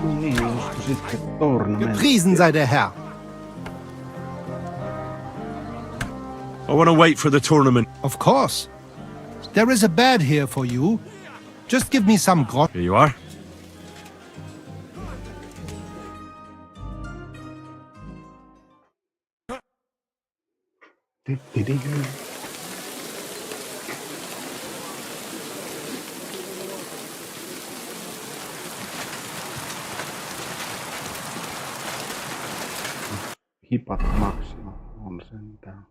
No niin, just sitten tournamentti. Gepriesen sei der Herr. I want to wait for the tournament. Of course. There is a bed here for you. Just give me some grog. Here you are. Hipat maksima on sentään.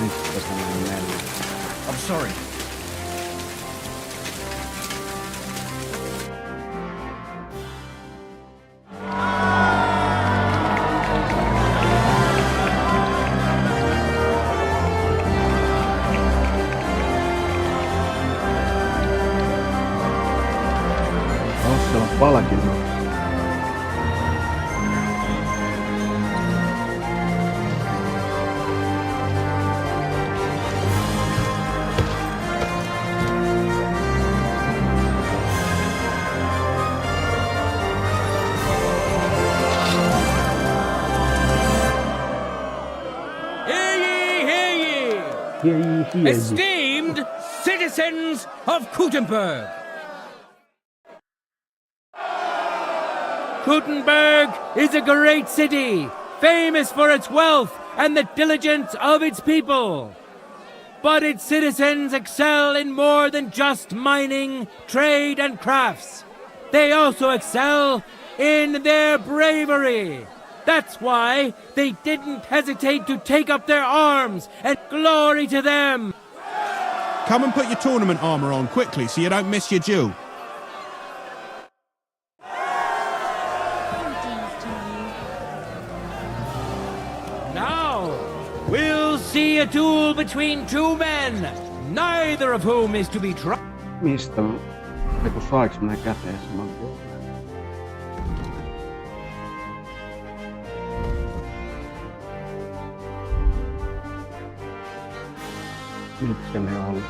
Mistä se mennään? I'm sorry. Tuossa on palkinnot. Esteemed citizens of Kuttenberg. Kuttenberg is a great city, famous for its wealth and the diligence of its people. But its citizens excel in more than just mining, trade, and crafts. They also excel in their bravery. That's why they didn't hesitate to take up their arms, and glory to them! Come and put your tournament armour on quickly so you don't miss your due. Now, we'll see a duel between two men, neither of whom is to be trusted. Mistä? Eiku saiks mä ne käteen saman puolen? Mitkä ne on?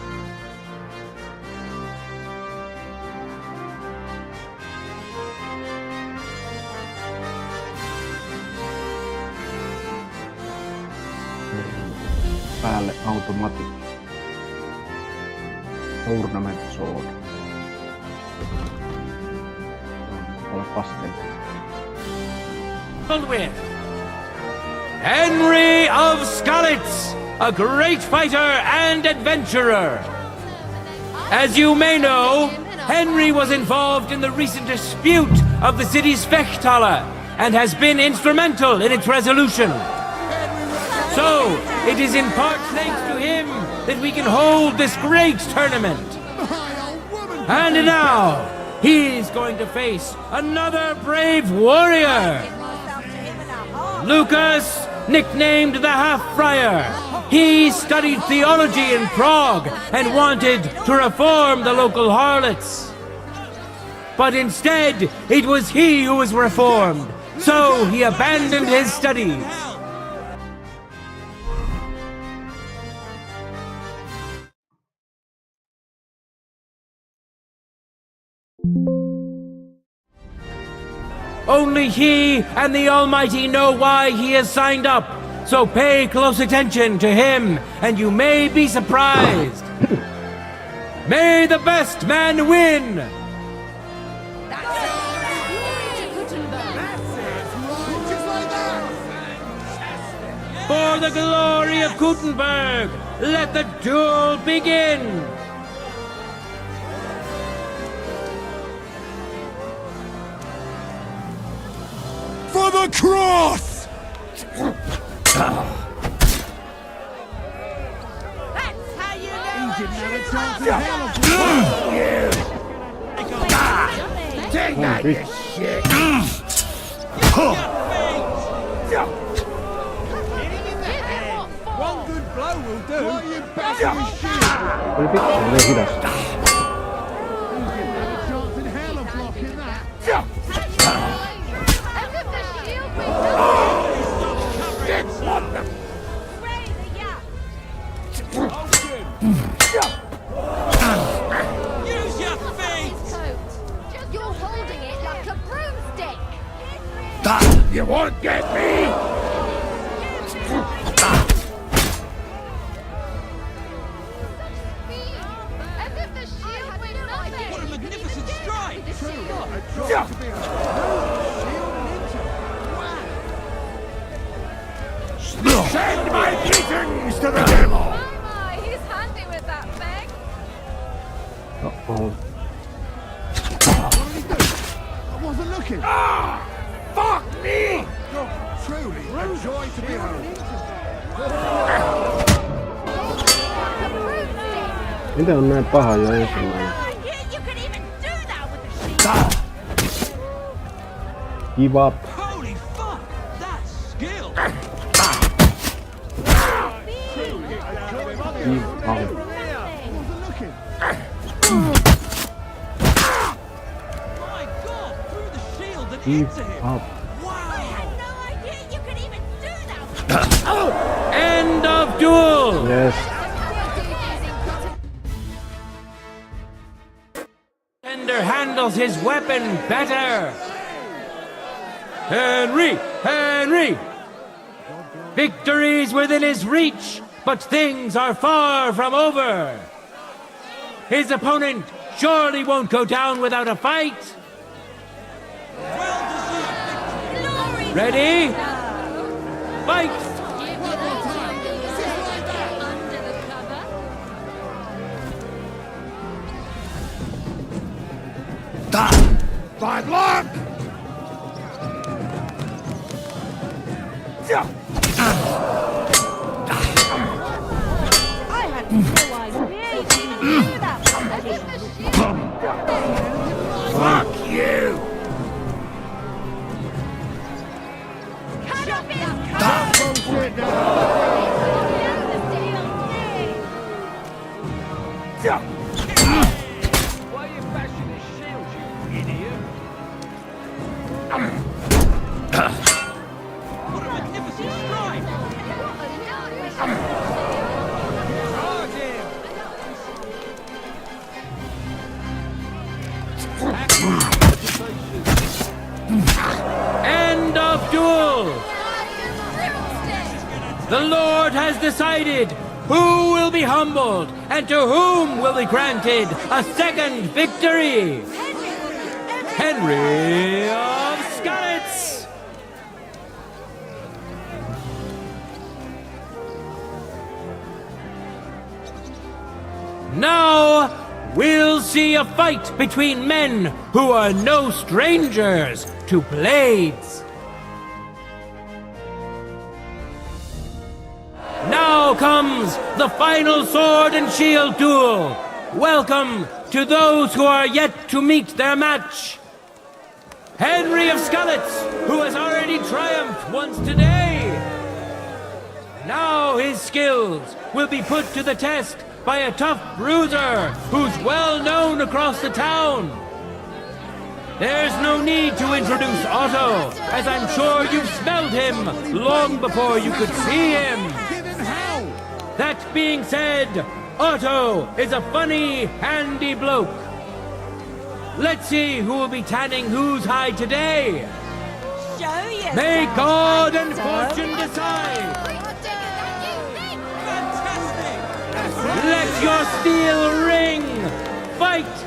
Päälle automatic. Tournament sword. Ole pastel. With Henry of Skalitz, a great fighter and adventurer. As you may know, Henry was involved in the recent dispute of the city's Fechthalle and has been instrumental in its resolution. So, it is in part thanks to him that we can hold this great tournament. And now, he's going to face another brave warrior. Lucas, nicknamed the Half-Friar. He studied theology in Prague and wanted to reform the local harlots. But instead, it was he who was reformed. So he abandoned his studies. Only he and the Almighty know why he has signed up, so pay close attention to him, and you may be surprised. May the best man win! For the glory of Kuttenberg, let the duel begin! For the cross! That's how you know Take that, you shit! One good blow will do. What are you bashing his shit? Oli pikkuinen hidasta. Chance in hell of blocking that. Look at the shield! Shit, what the You won't get me! What a magnificent strike! Send my kittens to the devil! He's handy with that thing. Uh-oh. I wasn't looking. Fuck me! Truly a joy to behold. Miten on näin paha jo ensimmäinen? You can even do that with the shield! Give up. Holy fuck! That's skill! Give up. My god! Through the shield and Give into him! up. I had no idea you could even do that! End of duel! Yes. Defender handles his weapon better. Henry! Victory's within his reach, but things are far from over. His opponent surely won't go down without a fight. Ready? Fight! Bad luck! I had no idea you could even do that. Fuck you! Cut off his Why are you bashing his shield, you idiot? What a magnificent strike! End of duel! The Lord has decided who will be humbled and to whom will be granted a second victory. Henry of Skalitz! Now we'll see a fight between men who are no strangers to blades. Now comes the final sword and shield duel. Welcome to those who are yet to meet their match. Henry of Skalitz, who has already triumphed once today. Now his skills will be put to the test by a tough bruiser who's well known across the town. There's no need to introduce Otto, as I'm sure you've smelled him long before you could see him. That being said, Otto is a funny, handy bloke. Let's see who will be tanning whose hide today. Show you! May God and fortune decide. Fantastic! Let your steel ring. Fight!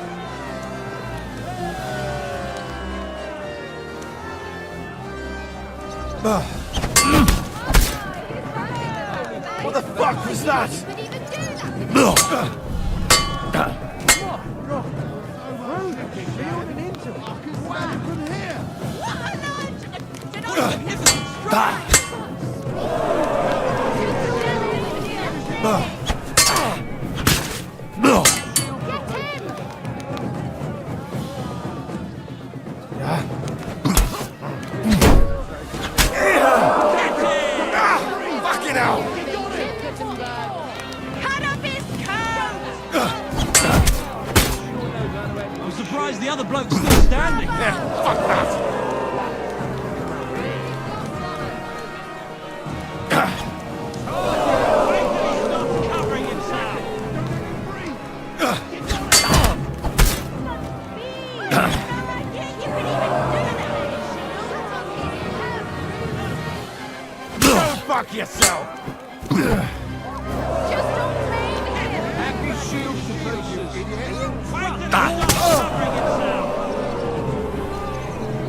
What the fuck was that? Fucking hell! Cut off his coat! I'm surprised the other bloke's still standing. Yeah, fuck that! fuck yourself! Just don't blame him. Happy shield to places.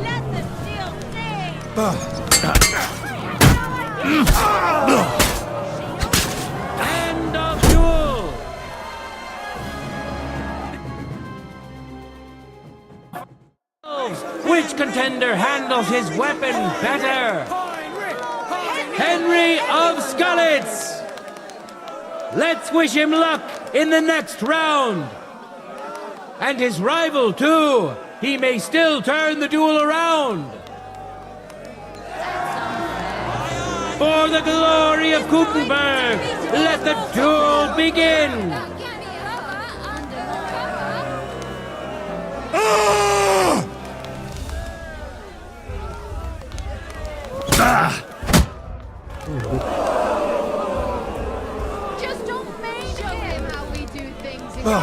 Let the steel stay. End of duel. Which contender handles his weapon better? Henry of Scullets! Let's wish him luck in the next round. And his rival, too. He may still turn the duel around. For the glory of Kuttenberg, let the duel begin. Just don't make show him how we do things. No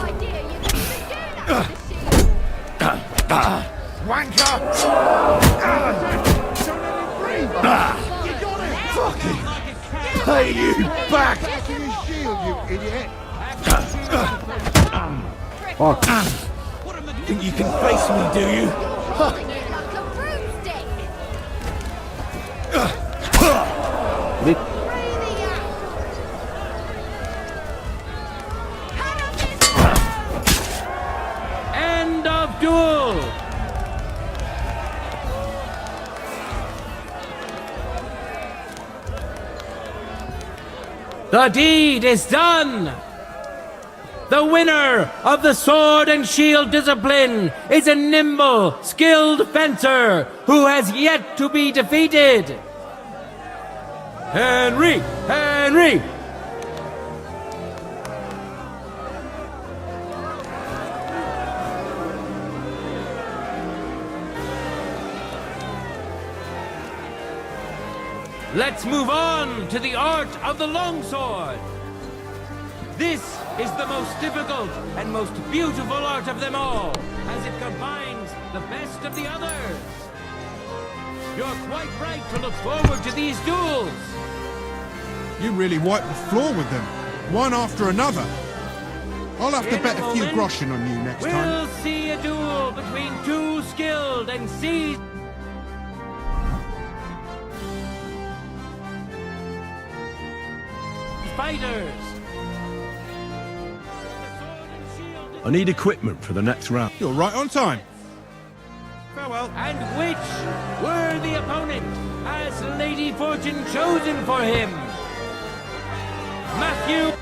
idea you can even do that with the shield. Wanker! Fucking pay you back! Fuck. Think you can face me, do you? Holding it like a broomstick. Bit. Breathing out. Hand on this. End of duel. The deed is done. The winner of the sword and shield discipline is a nimble, skilled fencer who has yet to be defeated. Henry! Henry! Let's move on to the art of the longsword. This is the most difficult and most beautiful art of them all, as it combines the best of the others. You're quite right to look forward to these duels. You really wipe the floor with them, one after another. I'll have to In bet a a few moment, groschen on you next time. We'll see a duel between two skilled and seasoned fighters. I need equipment for the next round. You're right on time. Farewell. And which worthy opponent has Lady Fortune chosen for him? Matthew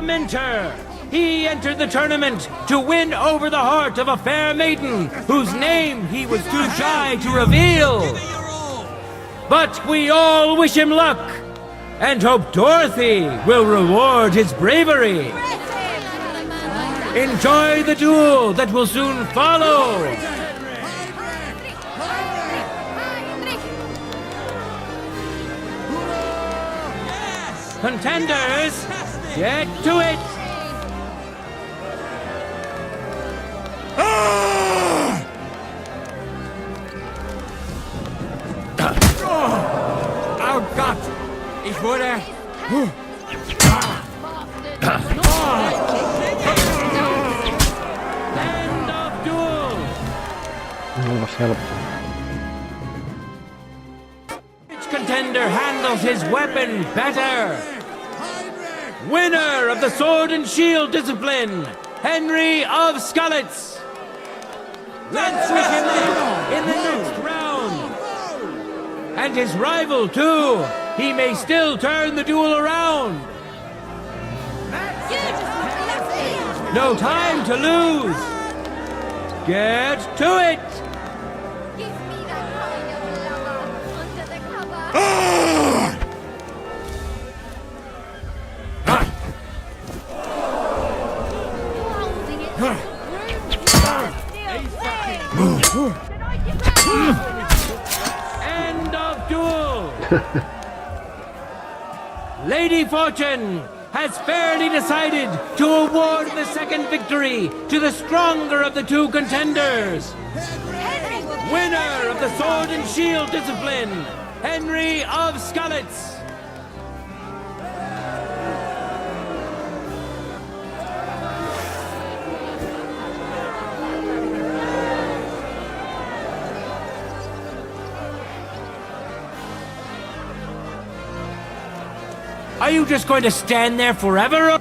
Minter. He entered the tournament to win over the heart of a fair maiden whose name he was too shy to reveal. But we all wish him luck and hope Dorothy will reward his bravery. Enjoy the duel that will soon follow. Contenders, get to it. Oh Gott, ich wurde... End of duel. Onpas helppo. Which contender handles his weapon better? Winner of the sword and shield discipline, Henry of Scullets. Let's wish him luck in the next round. And his rival, too. He may still turn the duel around. No time to lose. Get to it. Give me that kind of lover under the cover. Holding it. Still End of duel. Lady Fortune, has fairly decided to award the second victory to the stronger of the two contenders. Winner of the sword and shield discipline, Henry of Skalitz. Are you just going to stand there forever?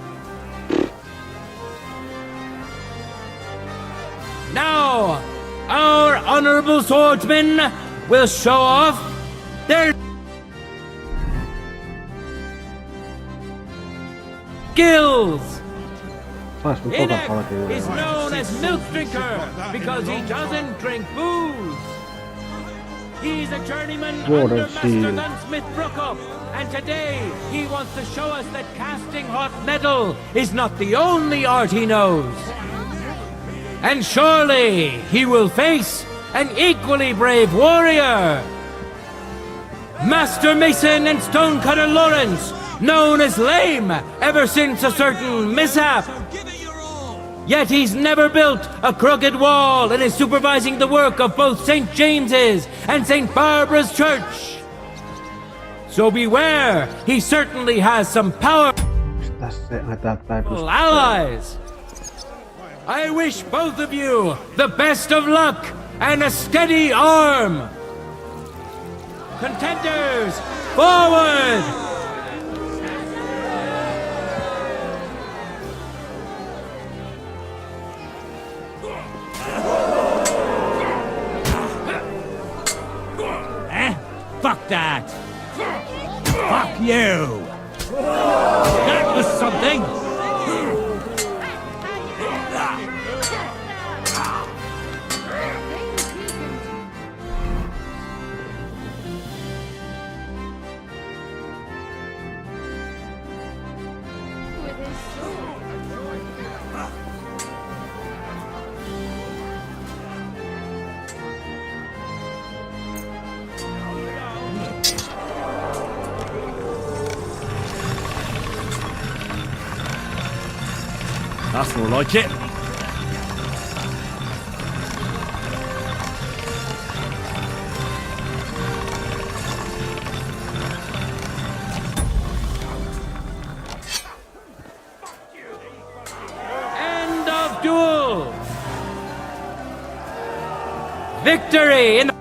Now, our honorable swordsmen will show off their skills. Inek is known as Milk Drinker because he doesn't drink booze. He's a journeyman under Master Gunsmith Brookhoff, and today he wants to show us that casting hot metal is not the only art he knows. And surely he will face an equally brave warrior, Master Mason and Stonecutter Lawrence, known as Lame ever since a certain mishap. Yet he's never built a crooked wall and is supervising the work of both St. James's and St. Barbara's Church. So beware, he certainly has some powerful allies. I wish both of you the best of luck and a steady arm. Contenders, forward! Fuck that! Fuck you! That was something! That's more like it. End of duel! Victory in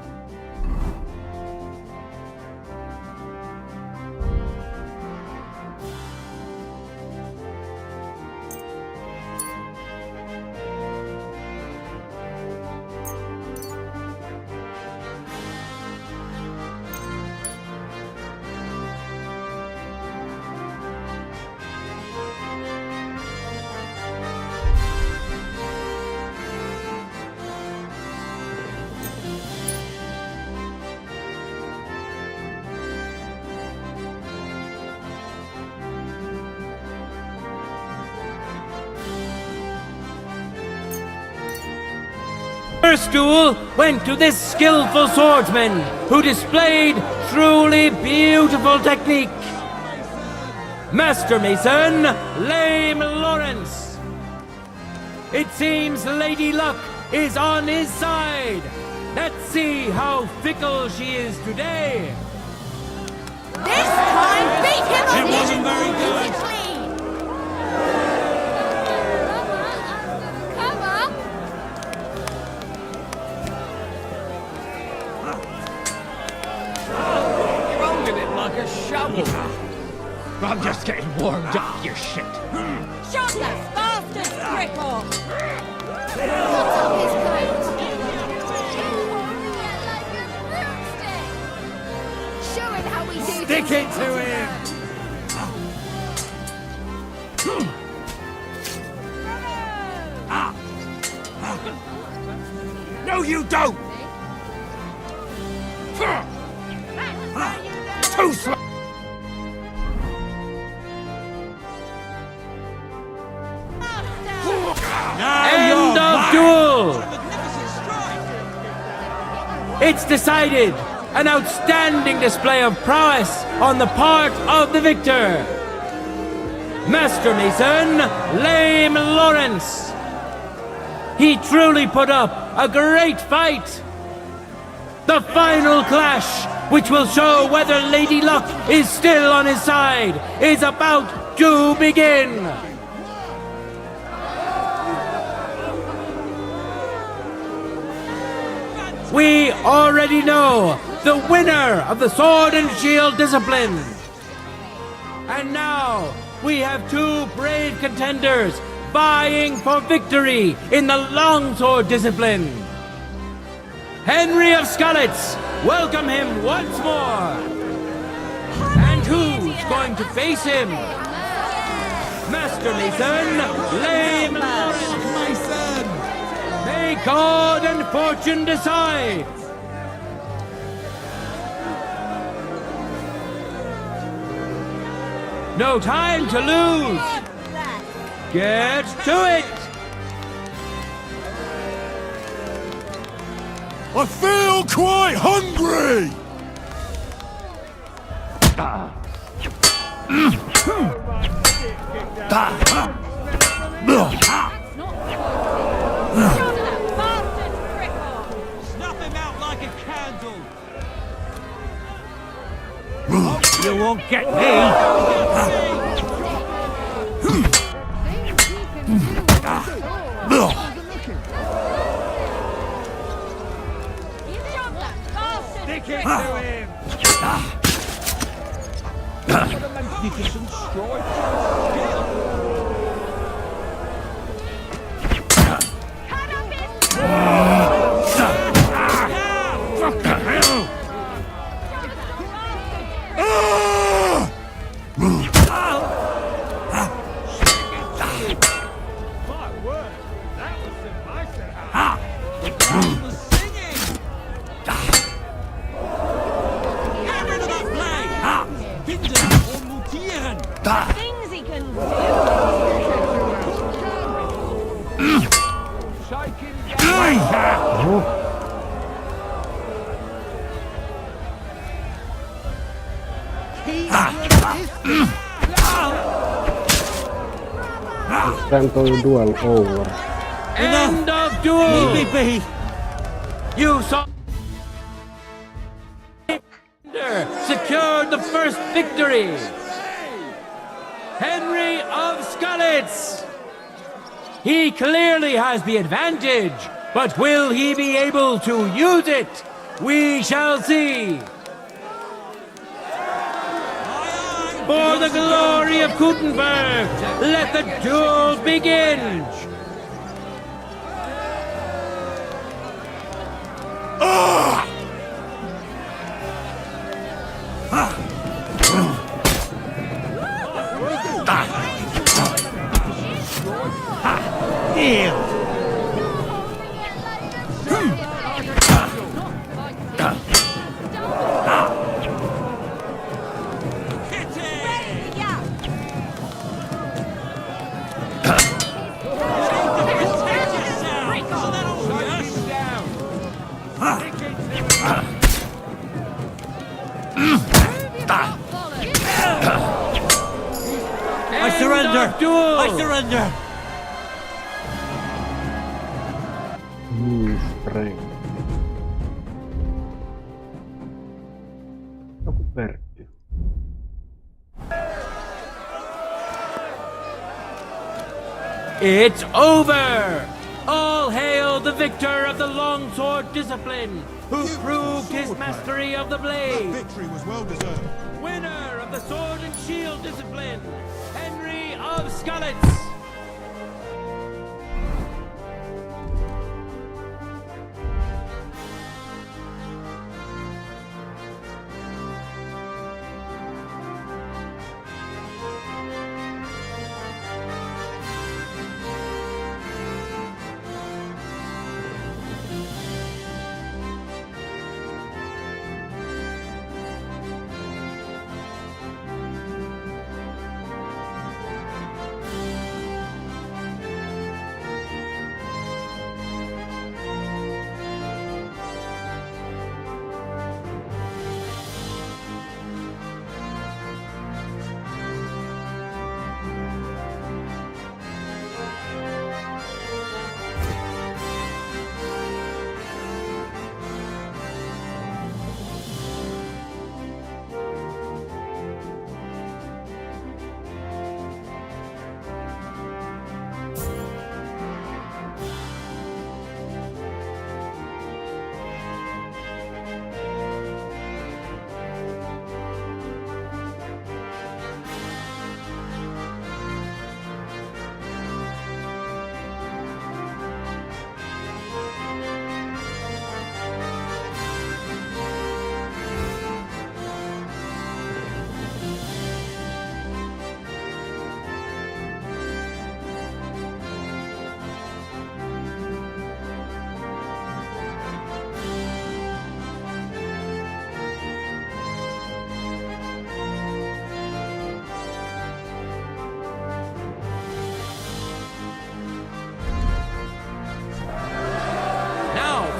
first duel went to this skillful swordsman who displayed truly beautiful technique. Master Mason, Lame Lawrence. It seems Lady Luck is on his side. Let's see how fickle she is today. This time, beat him on the wasn't very good. I'm just getting warmed up, you shit. Shot that bastard's grip off! Cut off his coat. Like a broomstick. Show him how we do Stick things. it to him! No, you don't! Too slow! End of duel! It's decided! An outstanding display of prowess on the part of the victor! Master Mason Lame Lawrence. He truly put up a great fight. The final clash, which will show whether Lady Luck is still on his side, is about to begin. We already know the winner of the Sword and Shield discipline. And now we have two brave contenders vying for victory in the longsword discipline. Henry of Skalitz, welcome him once more. And who's going to face him? Master Mason, Lame Mason. May God and fortune decide. No time to lose. Get to it. I feel quite hungry! Snuff him out like a candle. You won't get me! Stick it to him! What a magnificent strike! What the hell? My word, that was some nice singing! Get rid of that blade! Binden or mutieren! Things he can do. Shake him down! Stand on duel over. End of duel. You saw secured the first victory. Henry of Skalitz. He clearly has the advantage, but will he be able to use it? We shall see. For the glory of Kuttenberg, let the duel begin. I surrender! Duel! I surrender! Strength. Joku Pertti. It's over! All hail the victor of the longsword discipline, who proved his mastery of the blade. Victory was well deserved. Winner of the sword and shield discipline, Henry of Skalitz.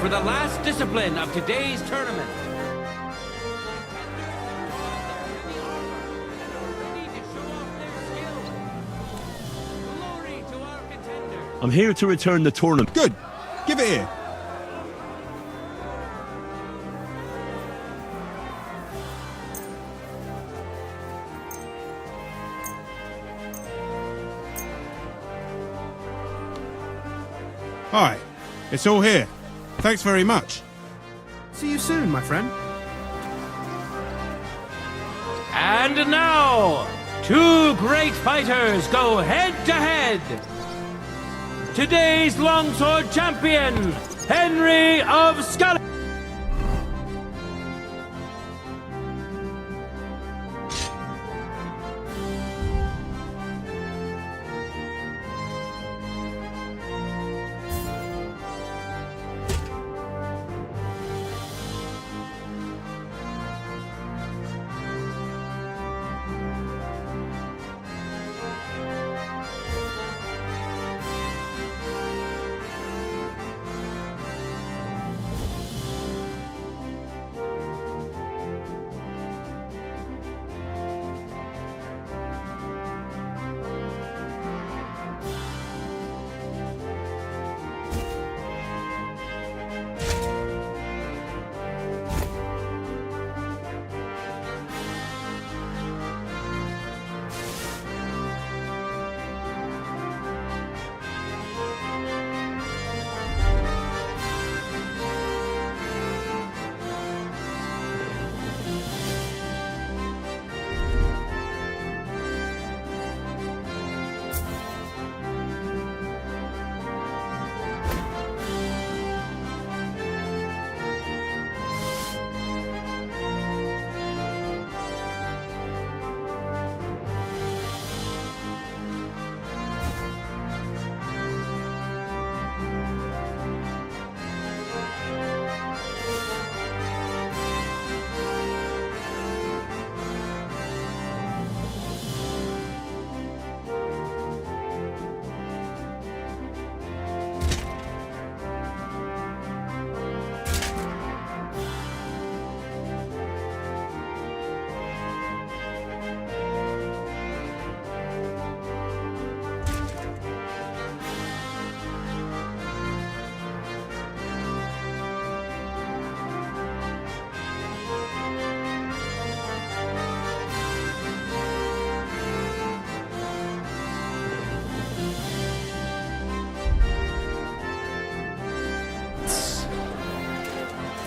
for the last discipline of today's tournament. Ready to show off their skill. Glory to our contenders. I'm here to return the tournament. Good. Give it here. Hi. It's all here. Thanks very much. See you soon, my friend. And now, two great fighters go head to head. Today's longsword champion, Henry of Scotland.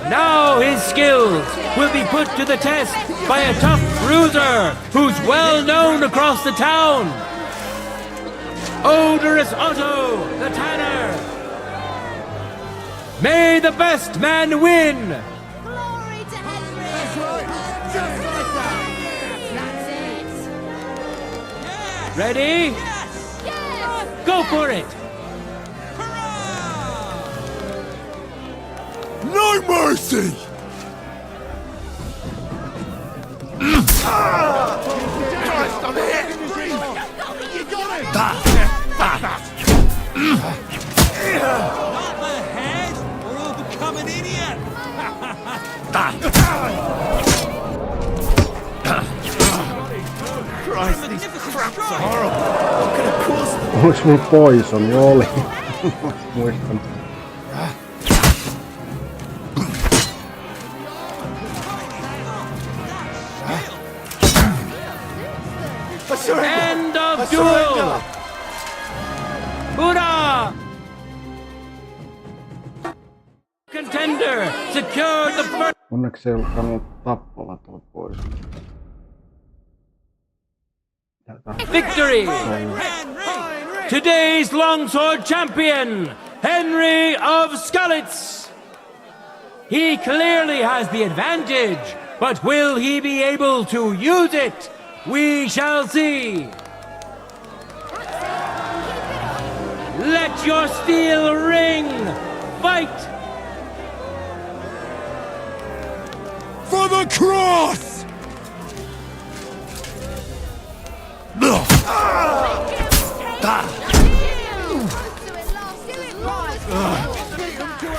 Now his skills will be put to the test by a tough bruiser who's well known across the town. Odorous Otto, the tanner. May the best man win. Glory to Henry! That's right! Just like that! That's it! Ready? Yes! Go for it. No mercy! I'm hit! You got it! Not the head, or you'll become an idiot! Christ, these cramps are horrible. What could have caused them? Onks mun poisoni oli? Muistan. End of duel. Hoorah! Contender secured the first. Onneksi ei ollutkaan tappava tuo pois. Victory! Today's longsword champion, Henry of Skalitz. He clearly has the advantage, but will he be able to use it? We shall see. Let your steel ring. Fight! For the cross!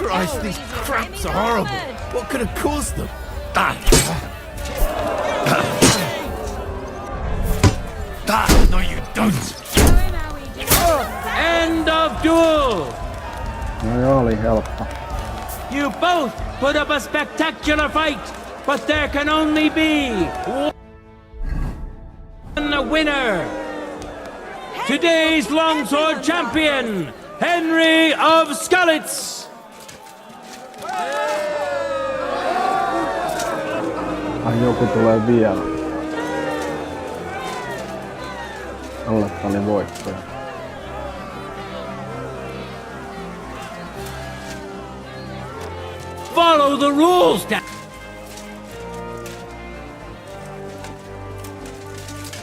Christ, these cramps are horrible. What could have caused them? No, you don't. End of duel! No joo, oli helppo. You both put up a spectacular fight, but there can only be one winner. Today's longsword champion, Henry of Skalitz. Ai joku tulee vielä. Alletta oli voittaja. Follow the rules,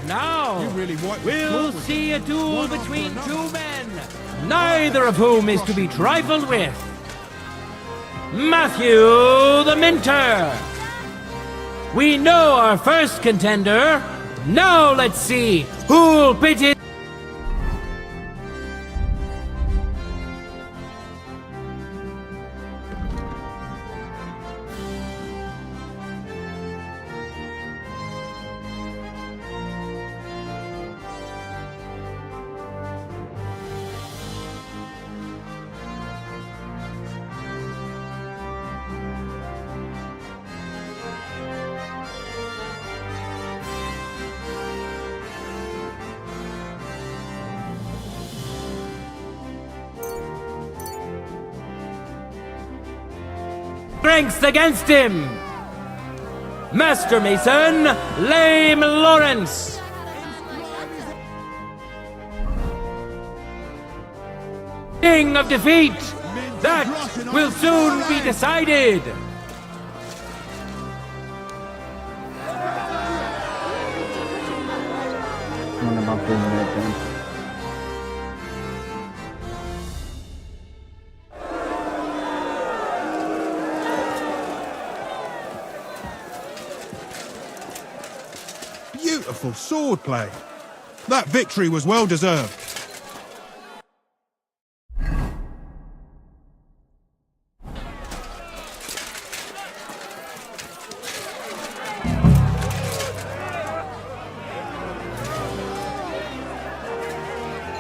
Now, You really wiped the floor we'll with see a duel One after between another. two men, neither of whom is to be trifled with. Matthew the Minter. We know our first contender. Now let's see who'll pit it. Strength against him. Master Mason, Lame Lawrence. King of defeat. That will soon be decided. Annetaan 10 eteen. Beautiful swordplay. That victory was well deserved.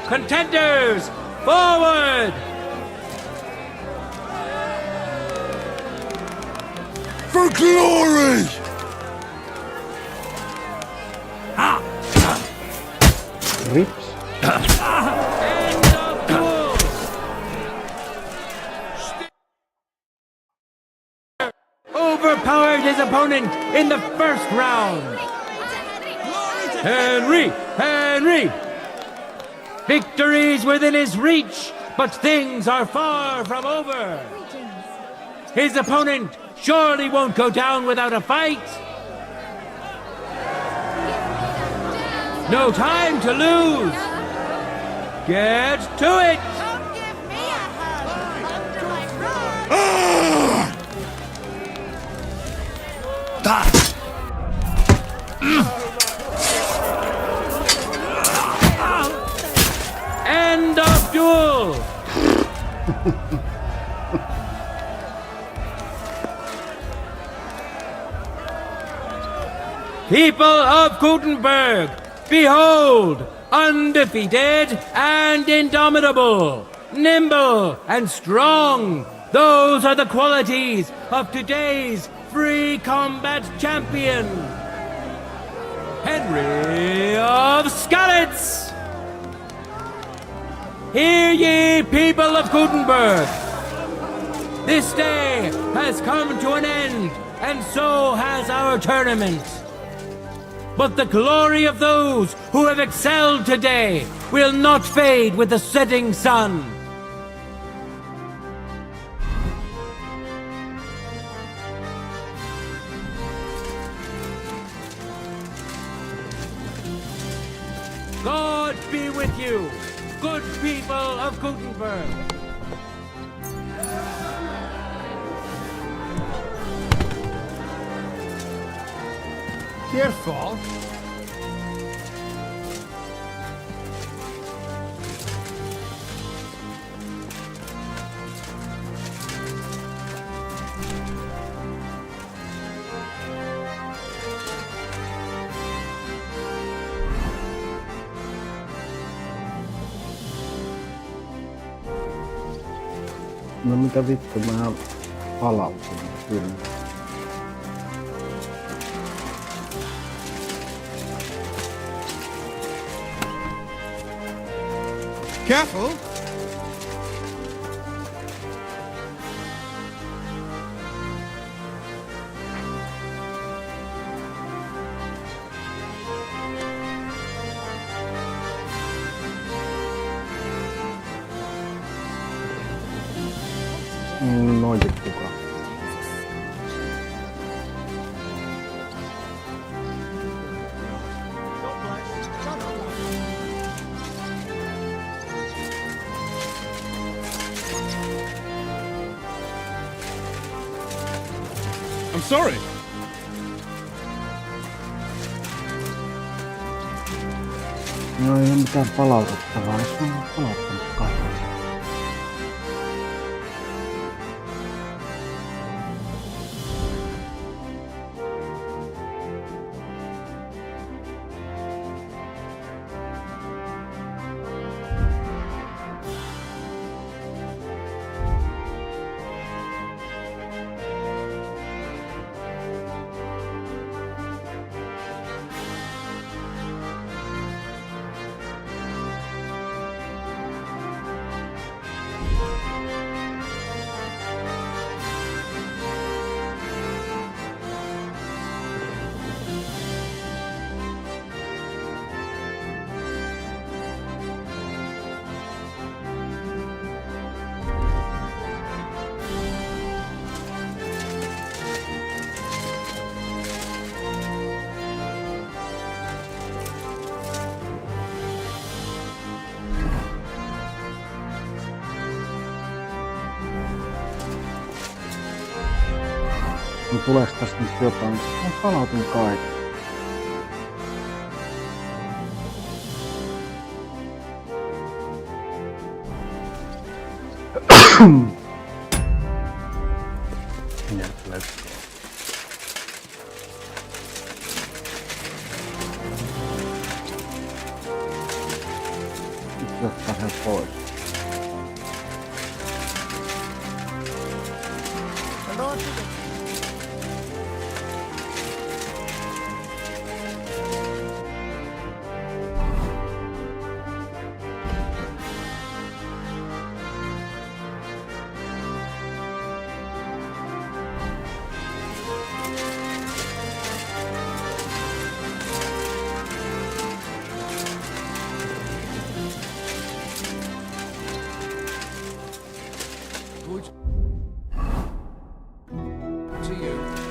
Contenders, forward! For glory! Rips. End of duel! Overpowered his opponent in the first round. Henry! Victory's within his reach, but things are far from over. His opponent surely won't go down without a fight. No time to lose. Get to it. Don't give me a hug under my rug. End of duel. People of Kuttenberg, behold, undefeated and indomitable, nimble and strong. Those are the qualities of today's free combat champion, Henry of Skalitz. Hear ye, people of Kuttenberg. This day has come to an end, and so has our tournament. But the glory of those who have excelled today will not fade with the setting sun. God be with you, good people of Kuttenberg. Careful. No mitä vittu, mä palautin kyllä. Careful! Noitit kukaan. I'm sorry. No ei oo mitään palautettavaa, jos mä oon palauttanut kaiken. No tuleeks tästä nyt jotain? Mä palautin kaiken. Let's go. Nyt ottaa sen pois.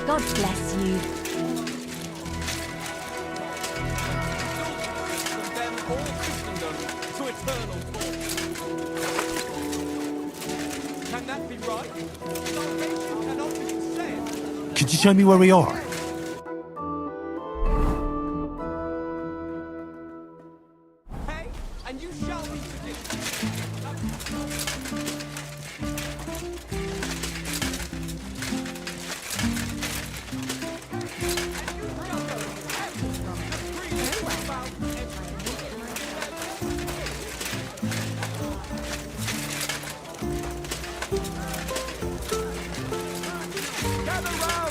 God bless you. Condemn all Christendom to eternal torment. Can that be right? Salvation cannot be said. Could you show me where we are? Hey, and you shall be forgiven.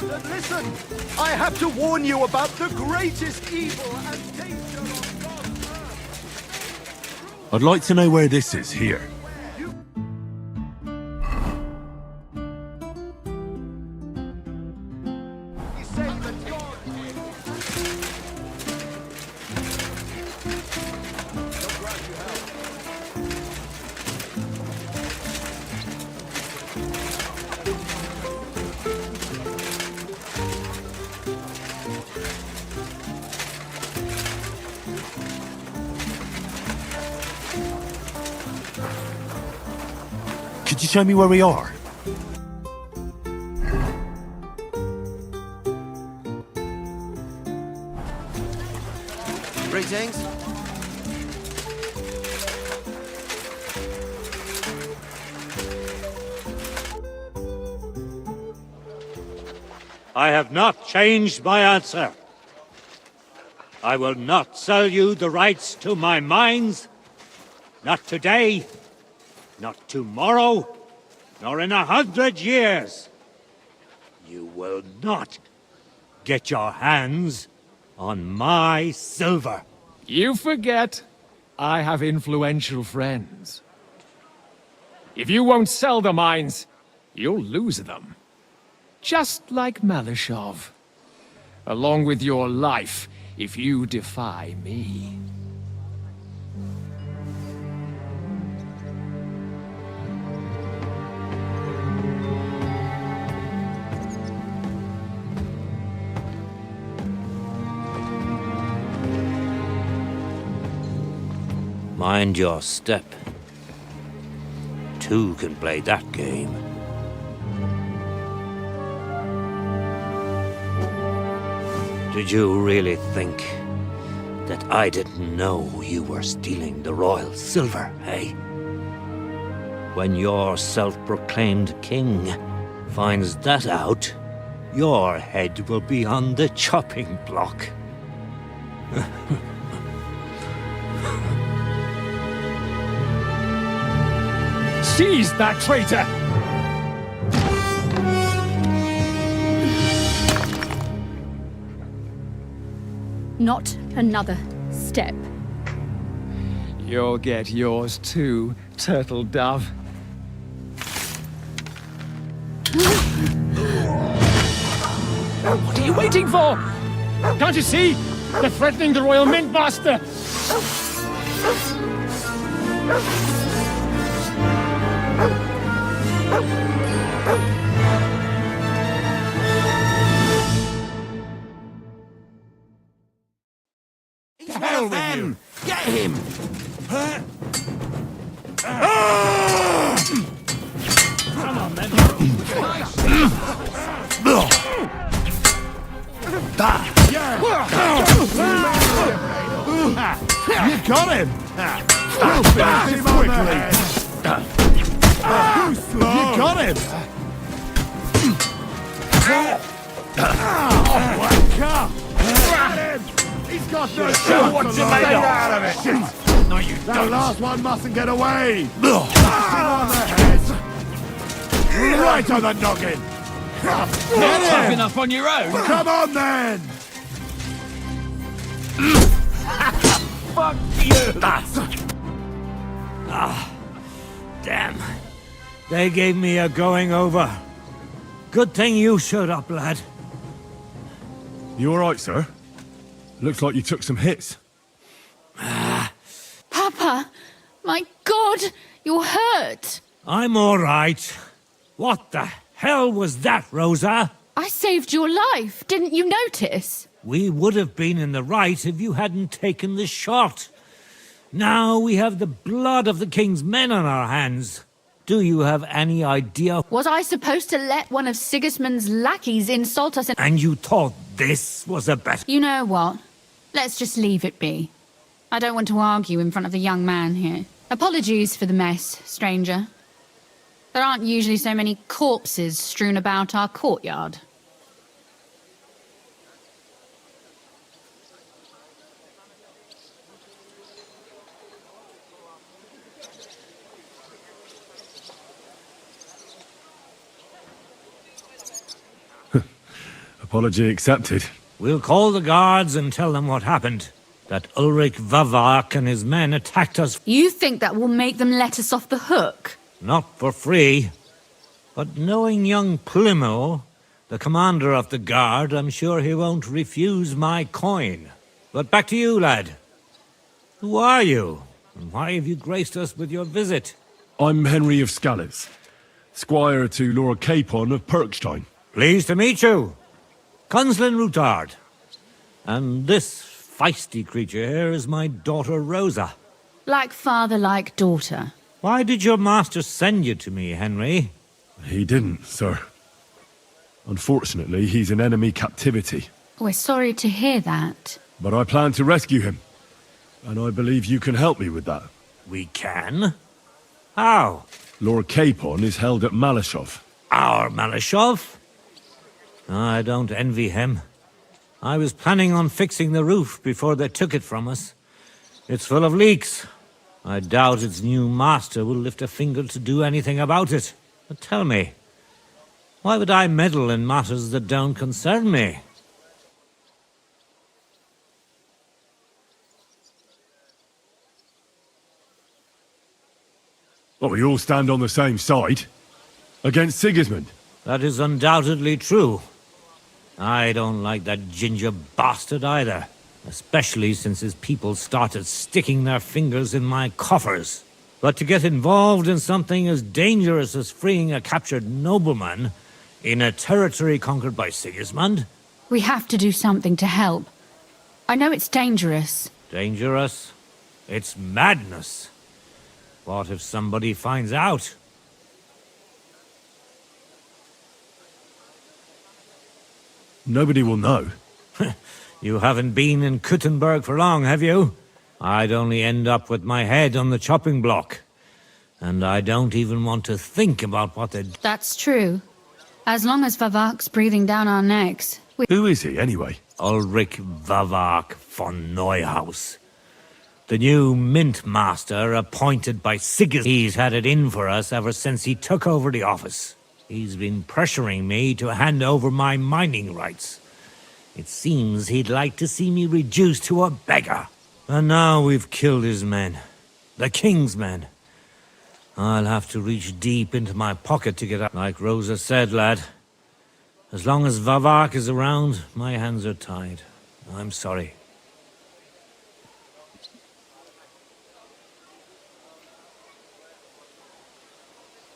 And listen, I have to warn you about the greatest evil and danger of God's earth. I'd like to know where this is, here. You say that God Could you show me where we are? Greetings. I have not changed my answer. I will not sell you the rights to my mines. Not today. Not tomorrow. nor in 100 years, you will not get your hands on my silver. You forget I have influential friends. If you won't sell the mines, you'll lose them. Just like Malishov. Along with your life, if you defy me. Mind your step. Two can play that game. Did you really think that I didn't know you were stealing the royal silver, eh? When your self-proclaimed king finds that out, your head will be on the chopping block. Seize that traitor! Not another step. You'll get yours too, turtle dove. What are you waiting for? Can't you see? They're threatening the Royal Mint Master! To hell with you! Get him! Come on, then. You got him! We'll finish him quickly! You got him! He's got no Show what you made out of it! No, you don't! That last one mustn't get away! On the head! Right on the noggin! Not tough enough on your own? Come on, then! Fuck you! Damn. They gave me a going over. Good thing you showed up, lad. You alright, sir? Looks like you took some hits. Papa! My God! You're hurt! I'm all right. What the hell was that, Rosa? I saved your life. Didn't you notice? We would have been in the right if you hadn't taken the shot. Now we have the blood of the king's men on our hands. Do you have any idea? Was I supposed to let one of Sigismund's lackeys insult us And you thought this was a better... You know what? Let's just leave it be. I don't want to argue in front of the young man here. Apologies for the mess, stranger. There aren't usually so many corpses strewn about our courtyard. Apology accepted. We'll call the guards and tell them what happened. That Ulrich Vavak and his men attacked us. You think that will make them let us off the hook? Not for free. But knowing young Plimo, the commander of the guard, I'm sure he won't refuse my coin. But back to you, lad. Who are you? And why have you graced us with your visit? I'm Henry of Scalitz, squire to Lord Capon of Perkstein. Pleased to meet you. Conslin Routard. And this feisty creature here is my daughter Rosa. Like father, like daughter. Why did your master send you to me, Henry? He didn't, sir. Unfortunately, he's in enemy captivity. We're sorry to hear that. But I plan to rescue him. And I believe you can help me with that. We can? How? Lord Capon is held at Malishov. Our Malishov? I don't envy him. I was planning on fixing the roof before they took it from us. It's full of leaks. I doubt its new master will lift a finger to do anything about it. But tell me, why would I meddle in matters that don't concern me? Well, we all stand on the same side. Against Sigismund. That is undoubtedly true. I don't like that ginger bastard either. Especially since his people started sticking their fingers in my coffers. But to get involved in something as dangerous as freeing a captured nobleman in a territory conquered by Sigismund? We have to do something to help. I know it's dangerous. Dangerous? It's madness. What if somebody finds out? Nobody will know. You haven't been in Kuttenberg for long, have you? I'd only end up with my head on the chopping block. And I don't even want to think about what they'd... That's true. As long as Vavak's breathing down our necks, Who is he, anyway? Ulrich Vavak von Neuhaus. The new mint master appointed by Sigismund. He's had it in for us ever since he took over the office. He's been pressuring me to hand over my mining rights. It seems he'd like to see me reduced to a beggar. And now we've killed his men. The king's men. I'll have to reach deep into my pocket to get out. Like Rosa said, lad. As long as Vavak is around, my hands are tied. I'm sorry.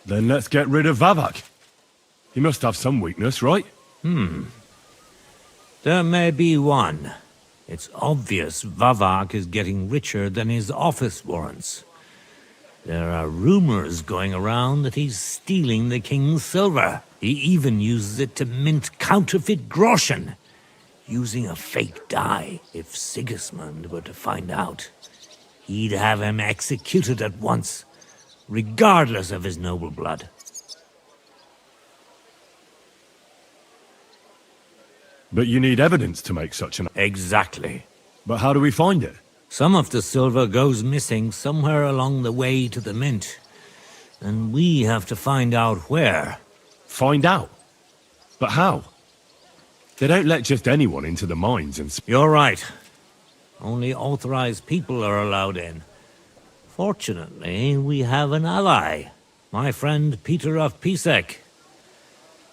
Then let's get rid of Vavak. He must have some weakness, right? There may be one. It's obvious Vavak is getting richer than his office warrants. There are rumors going around that he's stealing the king's silver. He even uses it to mint counterfeit groschen, using a fake die. If Sigismund were to find out, he'd have him executed at once, regardless of his noble blood. But you need evidence to make such an... Exactly. But how do we find it? Some of the silver goes missing somewhere along the way to the mint. And we have to find out where. Find out? But how? They don't let just anyone into the mines and... You're right. Only authorized people are allowed in. Fortunately, we have an ally. My friend Peter of Pisek.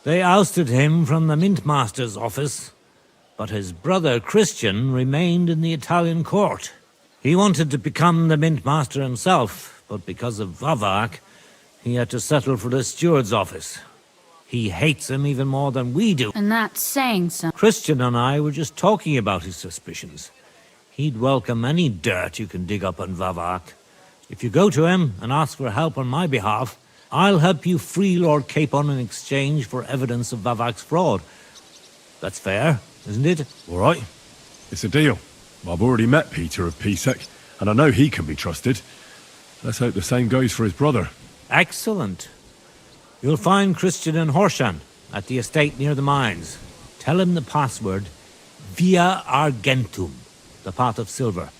They ousted him from the Mintmaster's office, but his brother Christian remained in the Italian court. He wanted to become the Mintmaster himself, but because of Vavak, he had to settle for the steward's office. He hates him even more than we do. and that's saying something. Christian and I were just talking about his suspicions. He'd welcome any dirt you can dig up on Vavak. If you go to him and ask for help on my behalf, I'll help you free Lord Capon in exchange for evidence of Vavak's fraud. That's fair, isn't it? All right. It's a deal. I've already met Peter of Pisek, and I know he can be trusted. Let's hope the same goes for his brother. Excellent. You'll find Christian in Horshan, at the estate near the mines. Tell him the password, Via Argentum, the pot of silver.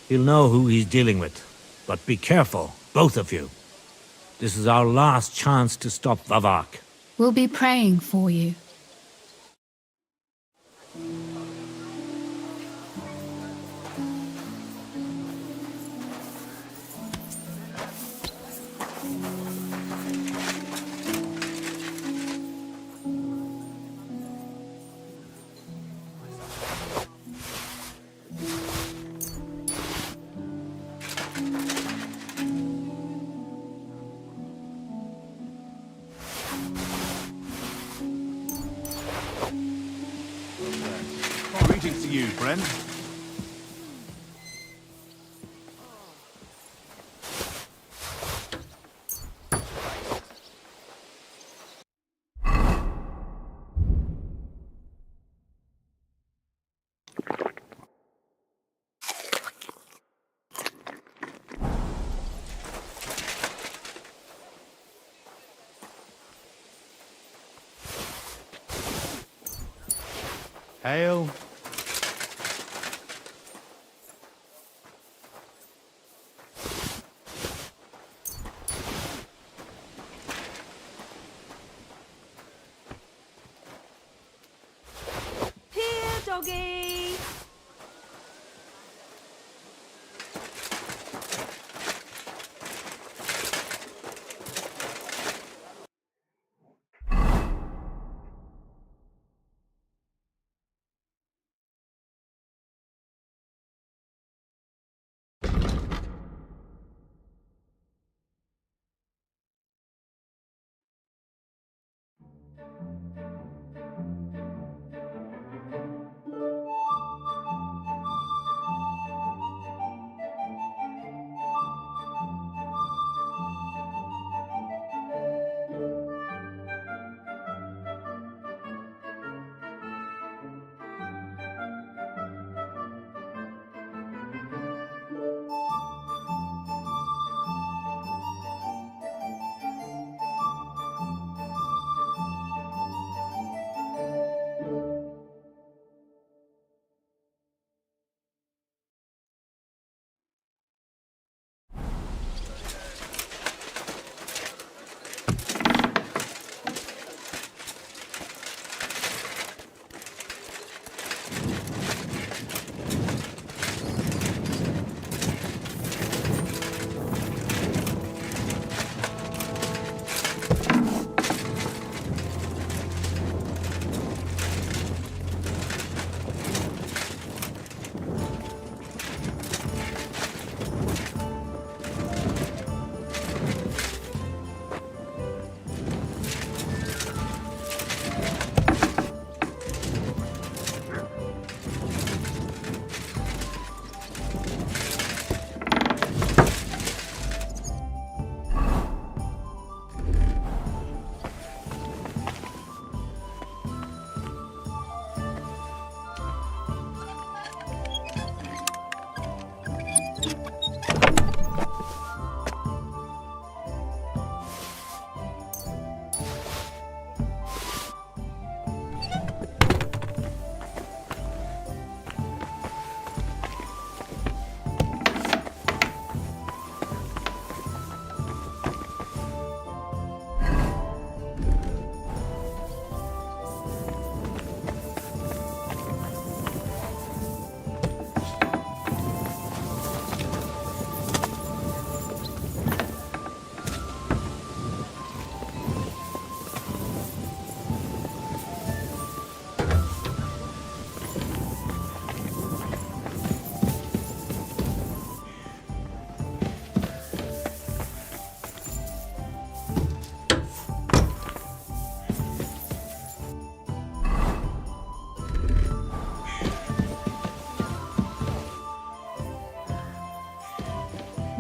He'll know who he's dealing with. But be careful, both of you. This is our last chance to stop Vavak. We'll be praying for you. Greetings to you, friend. Hail. doggy.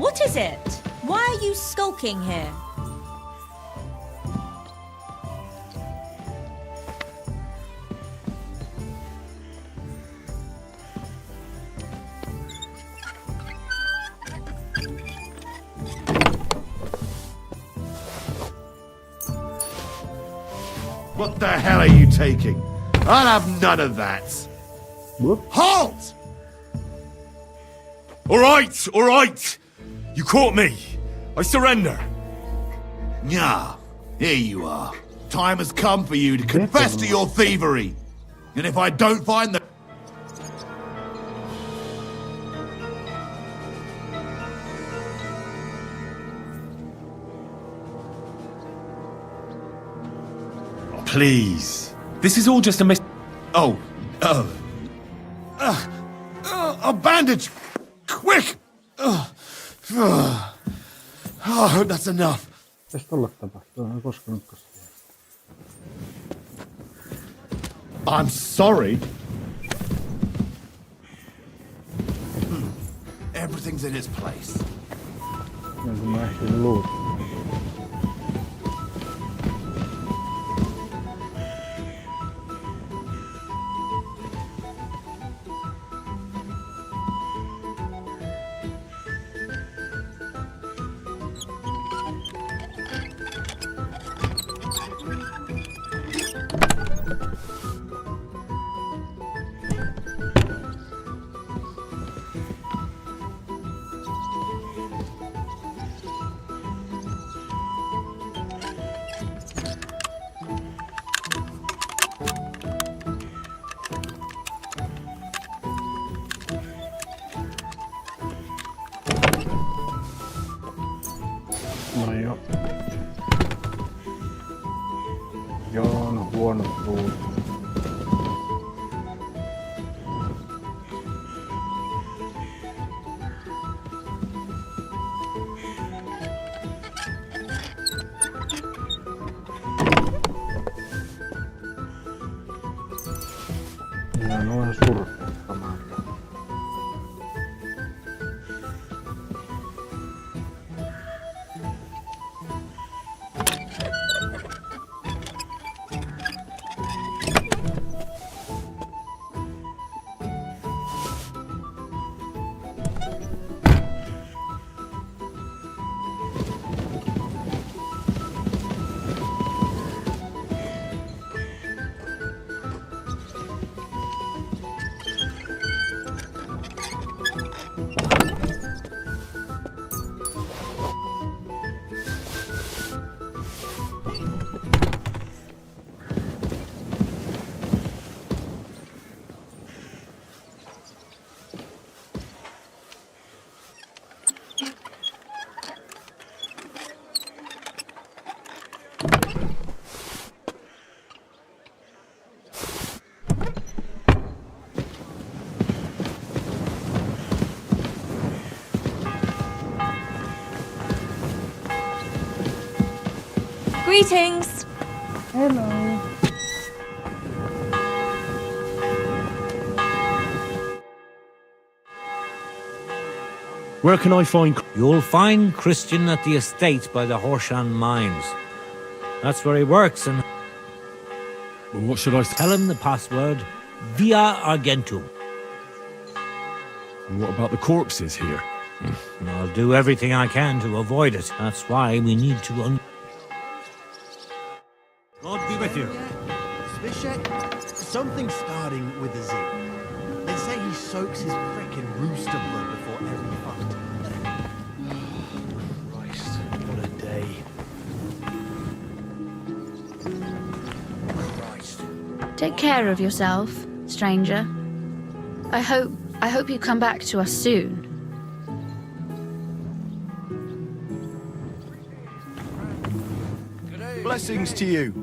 What is it? Why are you skulking here? What the hell are you taking? I'll have none of that. Halt! All right. You caught me. I surrender. Yeah, here you are. Time has come for you to confess to your thievery. And if I don't find the... Please. This is all just a a bandage! Quick! Oh, that's enough. Mitäs tolle tapahtuu? En koskenutko siihen. I'm sorry. Everything's in its place. Jonkun mä ehdin luuta. Joo, no huonot puut. Ja noin surkeattamaan. Greetings! Hello. Where can I find... You'll find Christian at the estate by the Horshan mines. That's where he works, and Well, what should I... tell him the password Via Argentum. And what about the corpses here? I'll do everything I can to avoid it. That's why we need to God be with you. Spishek, something's starting with a Z. They say he soaks his frickin' rooster blood before every fight. Christ, what a day. Christ. Take care of yourself, stranger. I hope you come back to us soon. Blessings to you.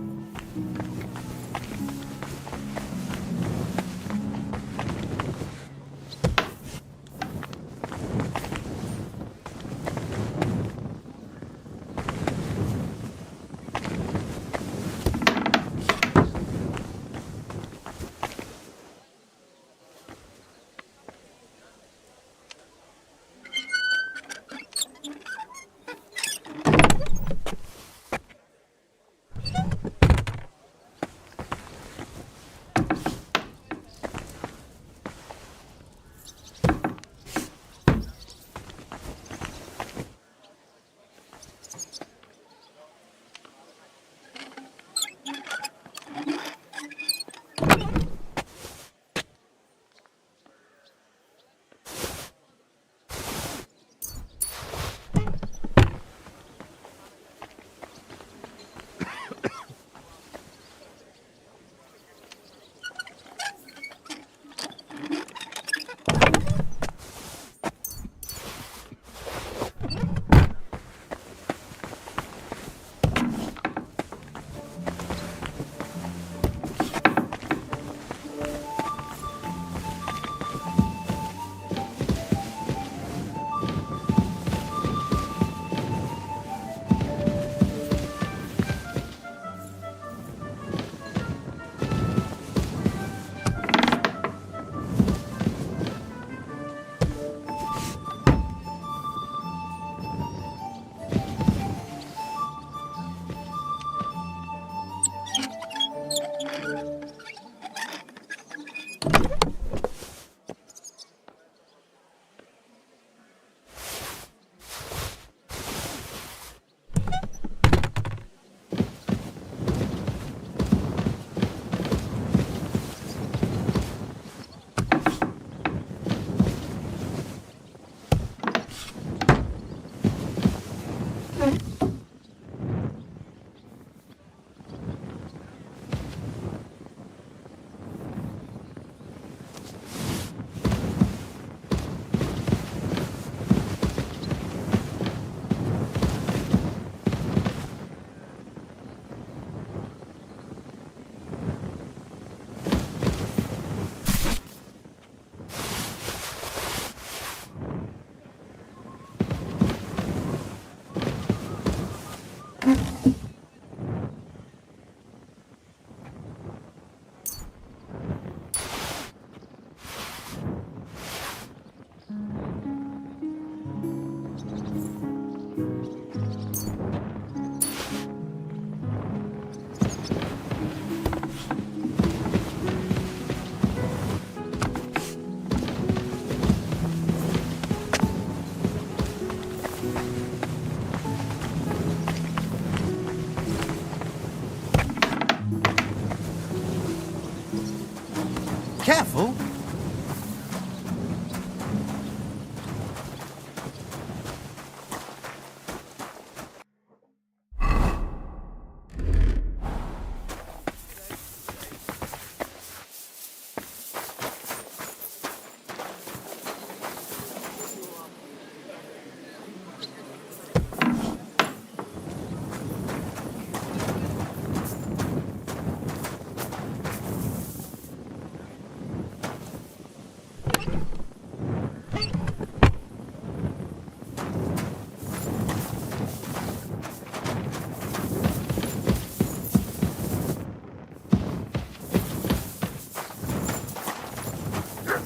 Careful!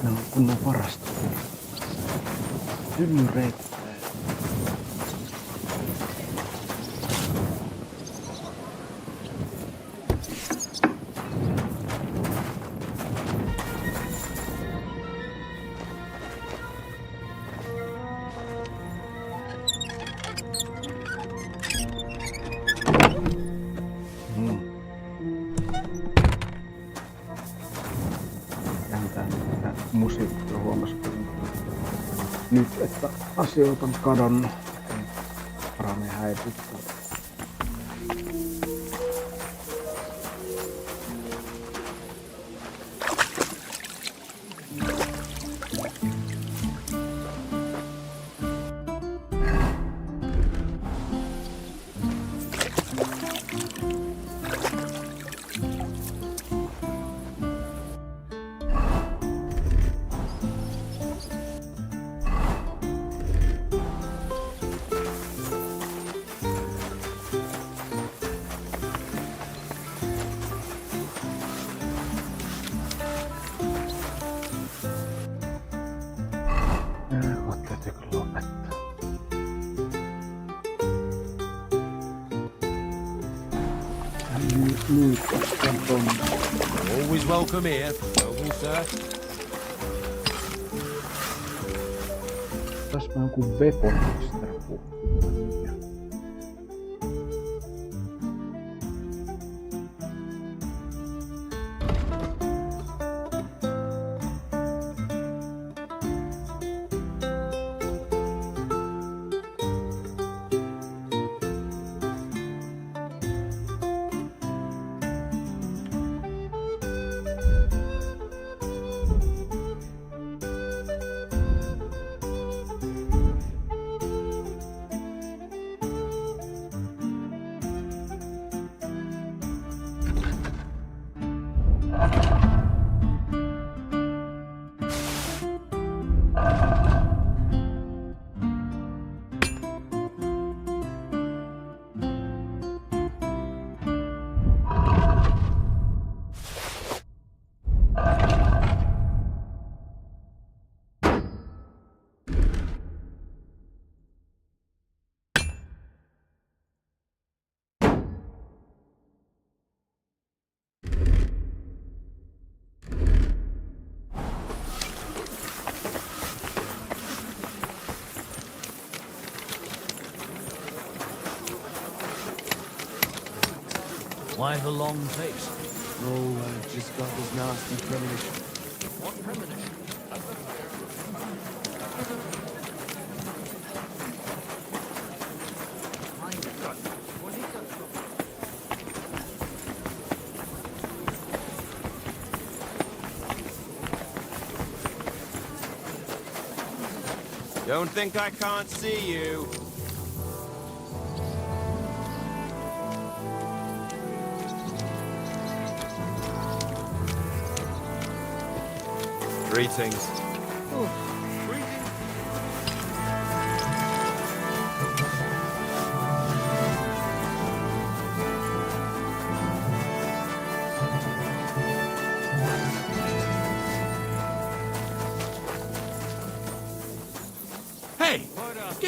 Ne on kunnon varasto. Hyllyreitä. Musiikkia huomasi nyt, että asioita on kadonnut. Ei parane häipyttää. Täytyy kyllä lopettaa. Always welcome here, noble sir. Tässä on joku weaponista. Why the long face? Oh, I just got this nasty premonition. What premonition? Don't think I can't see you. Greetings.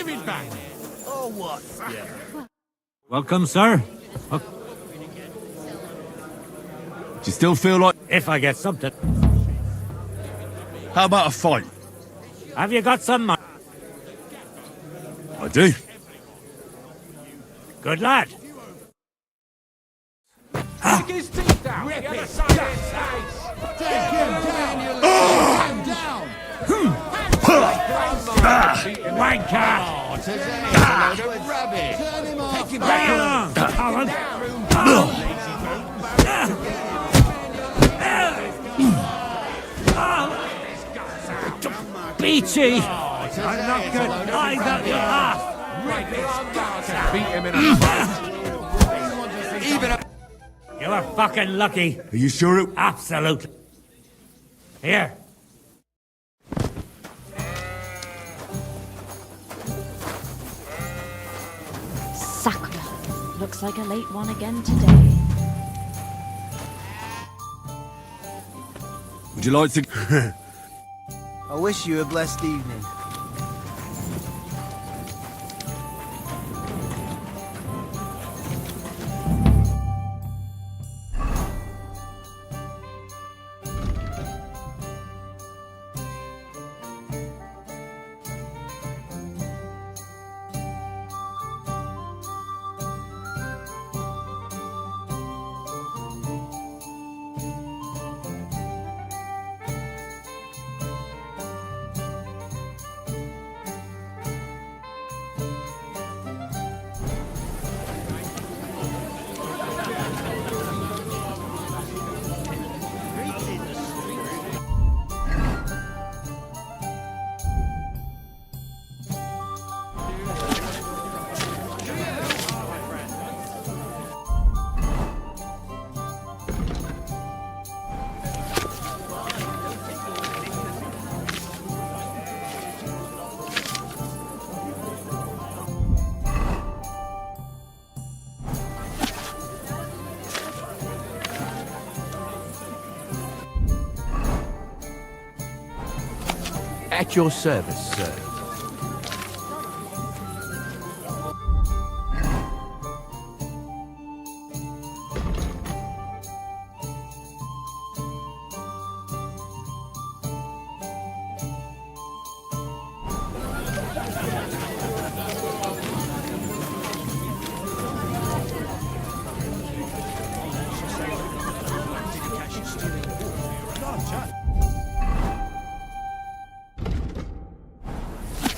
Give it back. Oh, what? Welcome, sir. Do you still feel like... If I get something. How about a fight? Have you got some money? I do. Good lad. Take his teeth down. Rip it. Take him down, you little down. Wanker! Rubbish. Turn him off. Take him Down, Colin. Beachy! I'm not good either, you laugh! Beat him in a fight. You were fucking lucky. Are you sure it... Absolutely. Here. Sakura. Looks like a late one again today. Would you like to... I wish you a blessed evening. At your service, sir.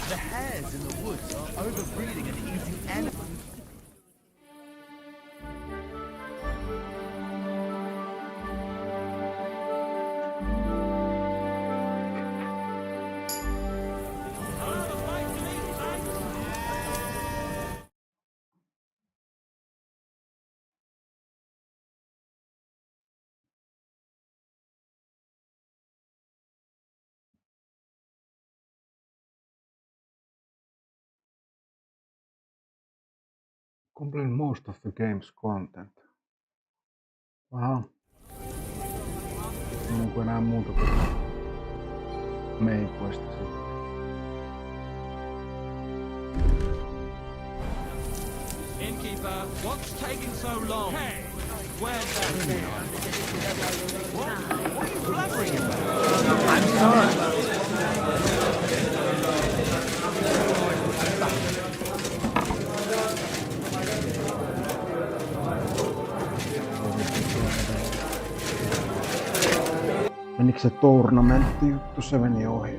The hares in the woods are overbreeding and eating animals. Complete most of the game's content. Aha. Onko enää muuta kuin main quest sitten? Innkeeper, what's taking so long? Hey, where's that thing? What are you blubbering about? I'm sorry. Menikö se tournamentti juttu? Se meni ohi.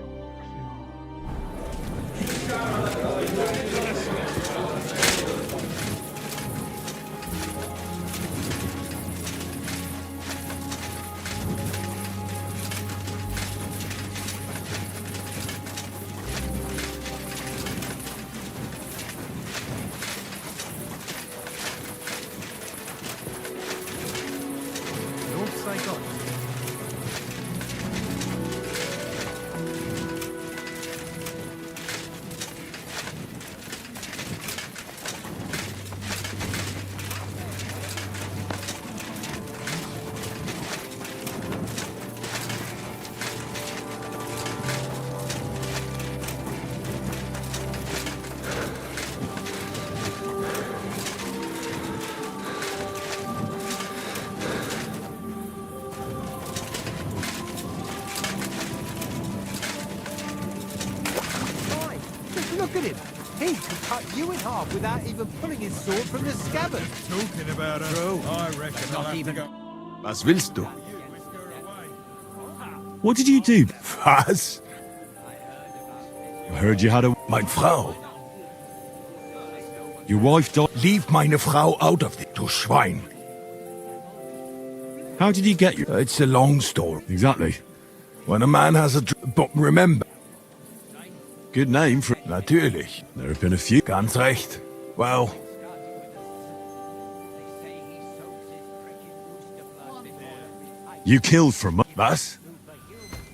cut you in half without even pulling his sword from the scabbard. Talking about her, I reckon I'll have to go. Was willst du? What did you do? Was? I heard you had a... Meine Frau. Your wife died. Leave meine Frau out of it, du Schwein. How did you get your... It's a long story. Exactly. When a man has a... But remember... Good name for... Natürlich. There have been a few. Ganz recht. Well... You killed for money. Was?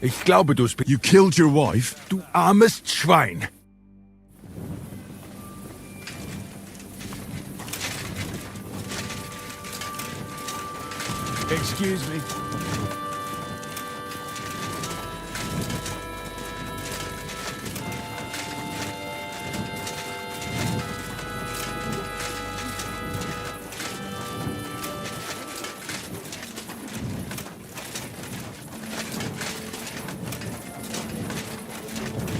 Ich glaube, du... You killed your wife? Du armes Schwein. Excuse me.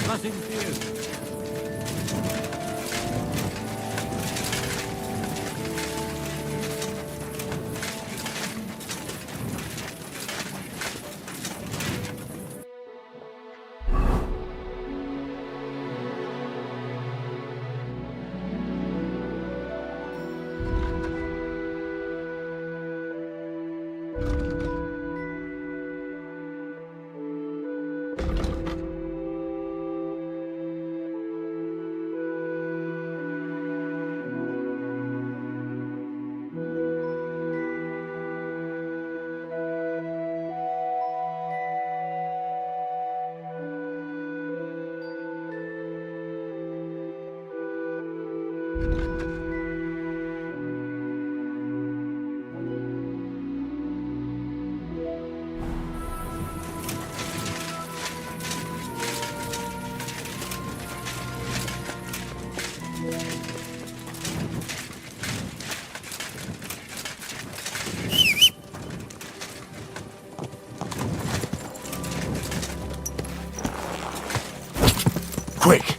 Nothing feared. Quick!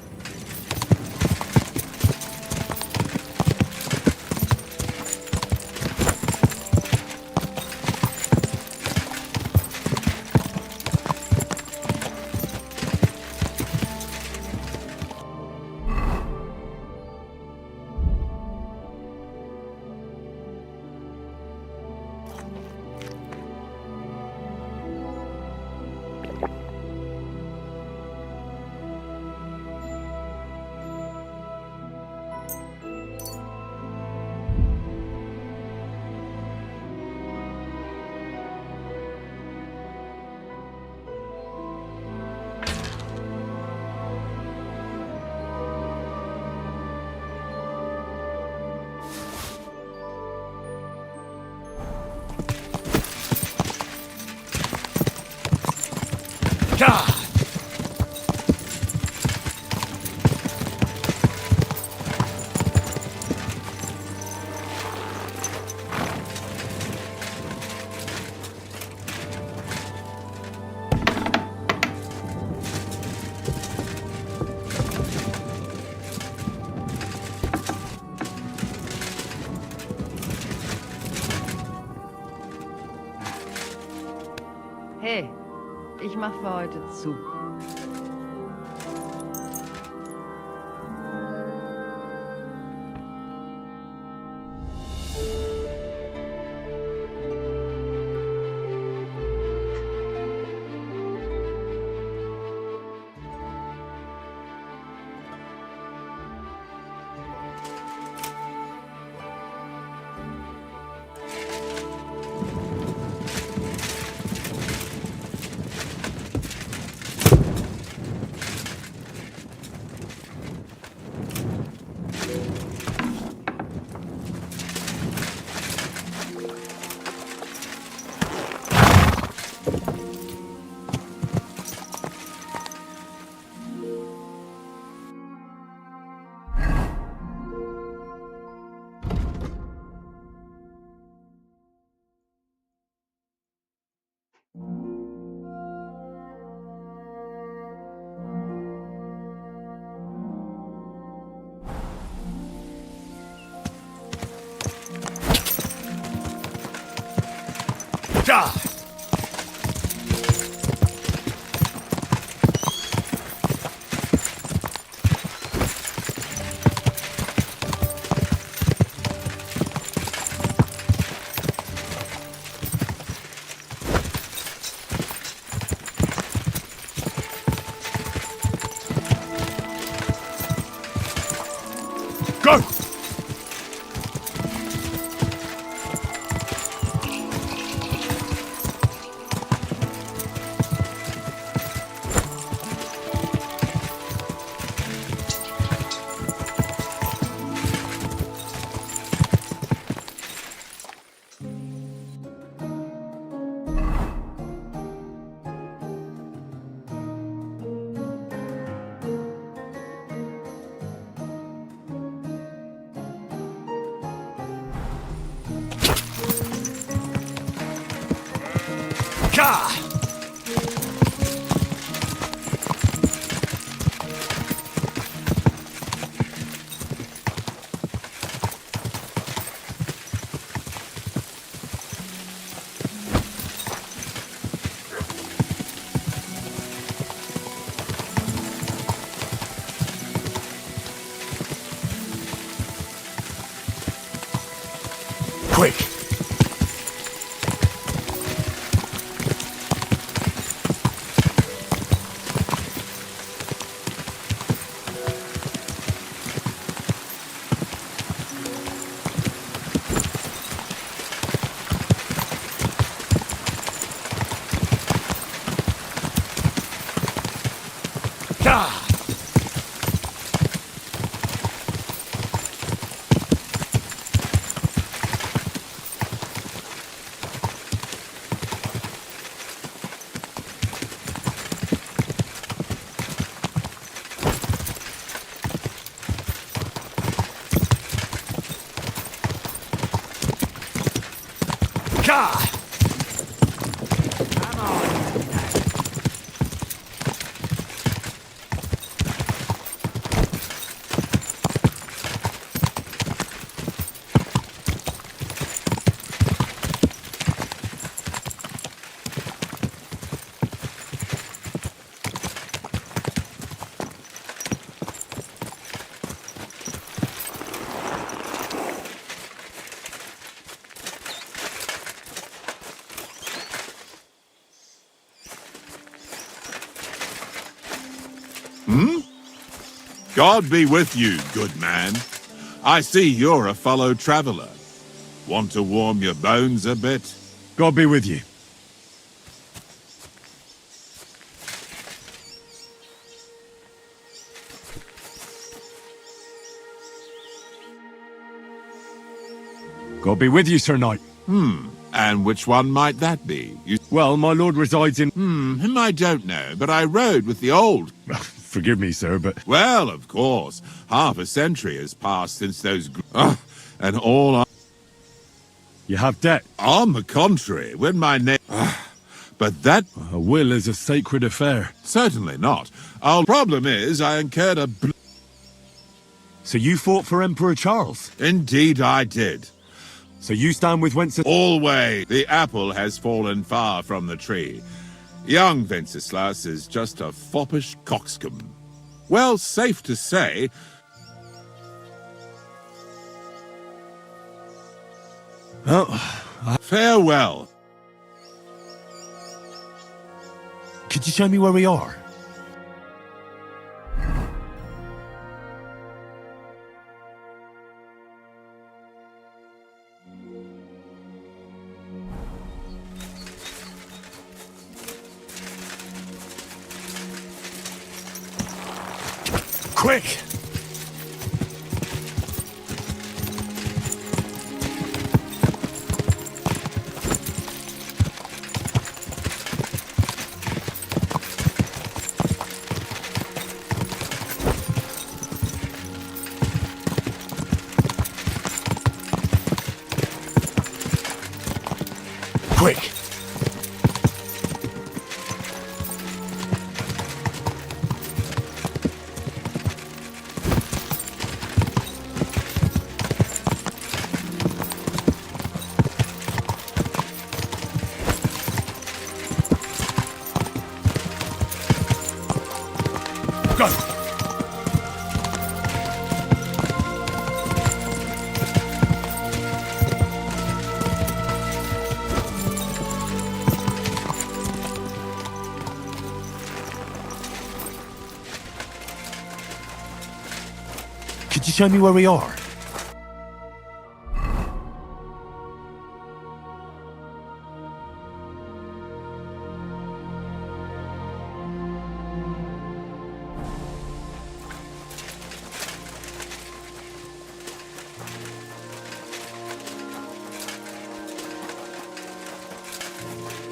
Hey, ich mach für heute zu. Die! Go! Ka! Quick! God! Come on. God be with you, good man. I see you're a fellow traveler. Want to warm your bones a bit? God be with you. God be with you, Sir Knight. And which one might that be? Well, my lord resides in... Him I don't know, but I rode with the old... Forgive me, sir, but... Well, of course. Half a century has passed since those... and all I... You have debt? On the contrary, when my name... but that... A will is a sacred affair. Certainly not. Our problem is I incurred a... So you fought for Emperor Charles? Indeed I did. So you stand with Wenceslas? Always. The apple has fallen far from the tree. Young Wenceslas is just a foppish coxcomb. Well, safe to say... Farewell. Could you show me where we are? Quick! Quick! show me where we are?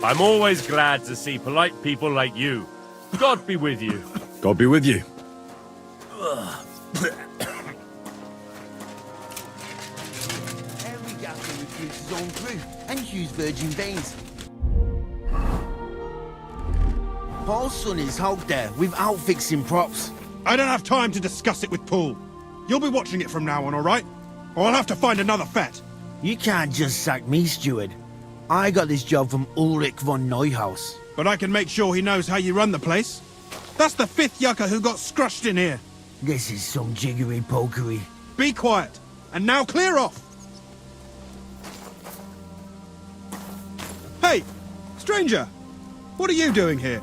I'm always glad to see polite people like you. God be with you. God be with you. Every gaffer recruits his own crew and use virgin veins. Paul's son is out there without fixing props. I don't have time to discuss it with Paul. You'll be watching it from now on, all right? Or I'll have to find another vet. You can't just sack me, steward. I got this job from Ulrich von Neuhaus. But I can make sure he knows how you run the place. That's the 5th yucca who got scrushed in here. This is some jiggery-pokery. Be quiet. And now clear off. Hey, stranger. What are you doing here?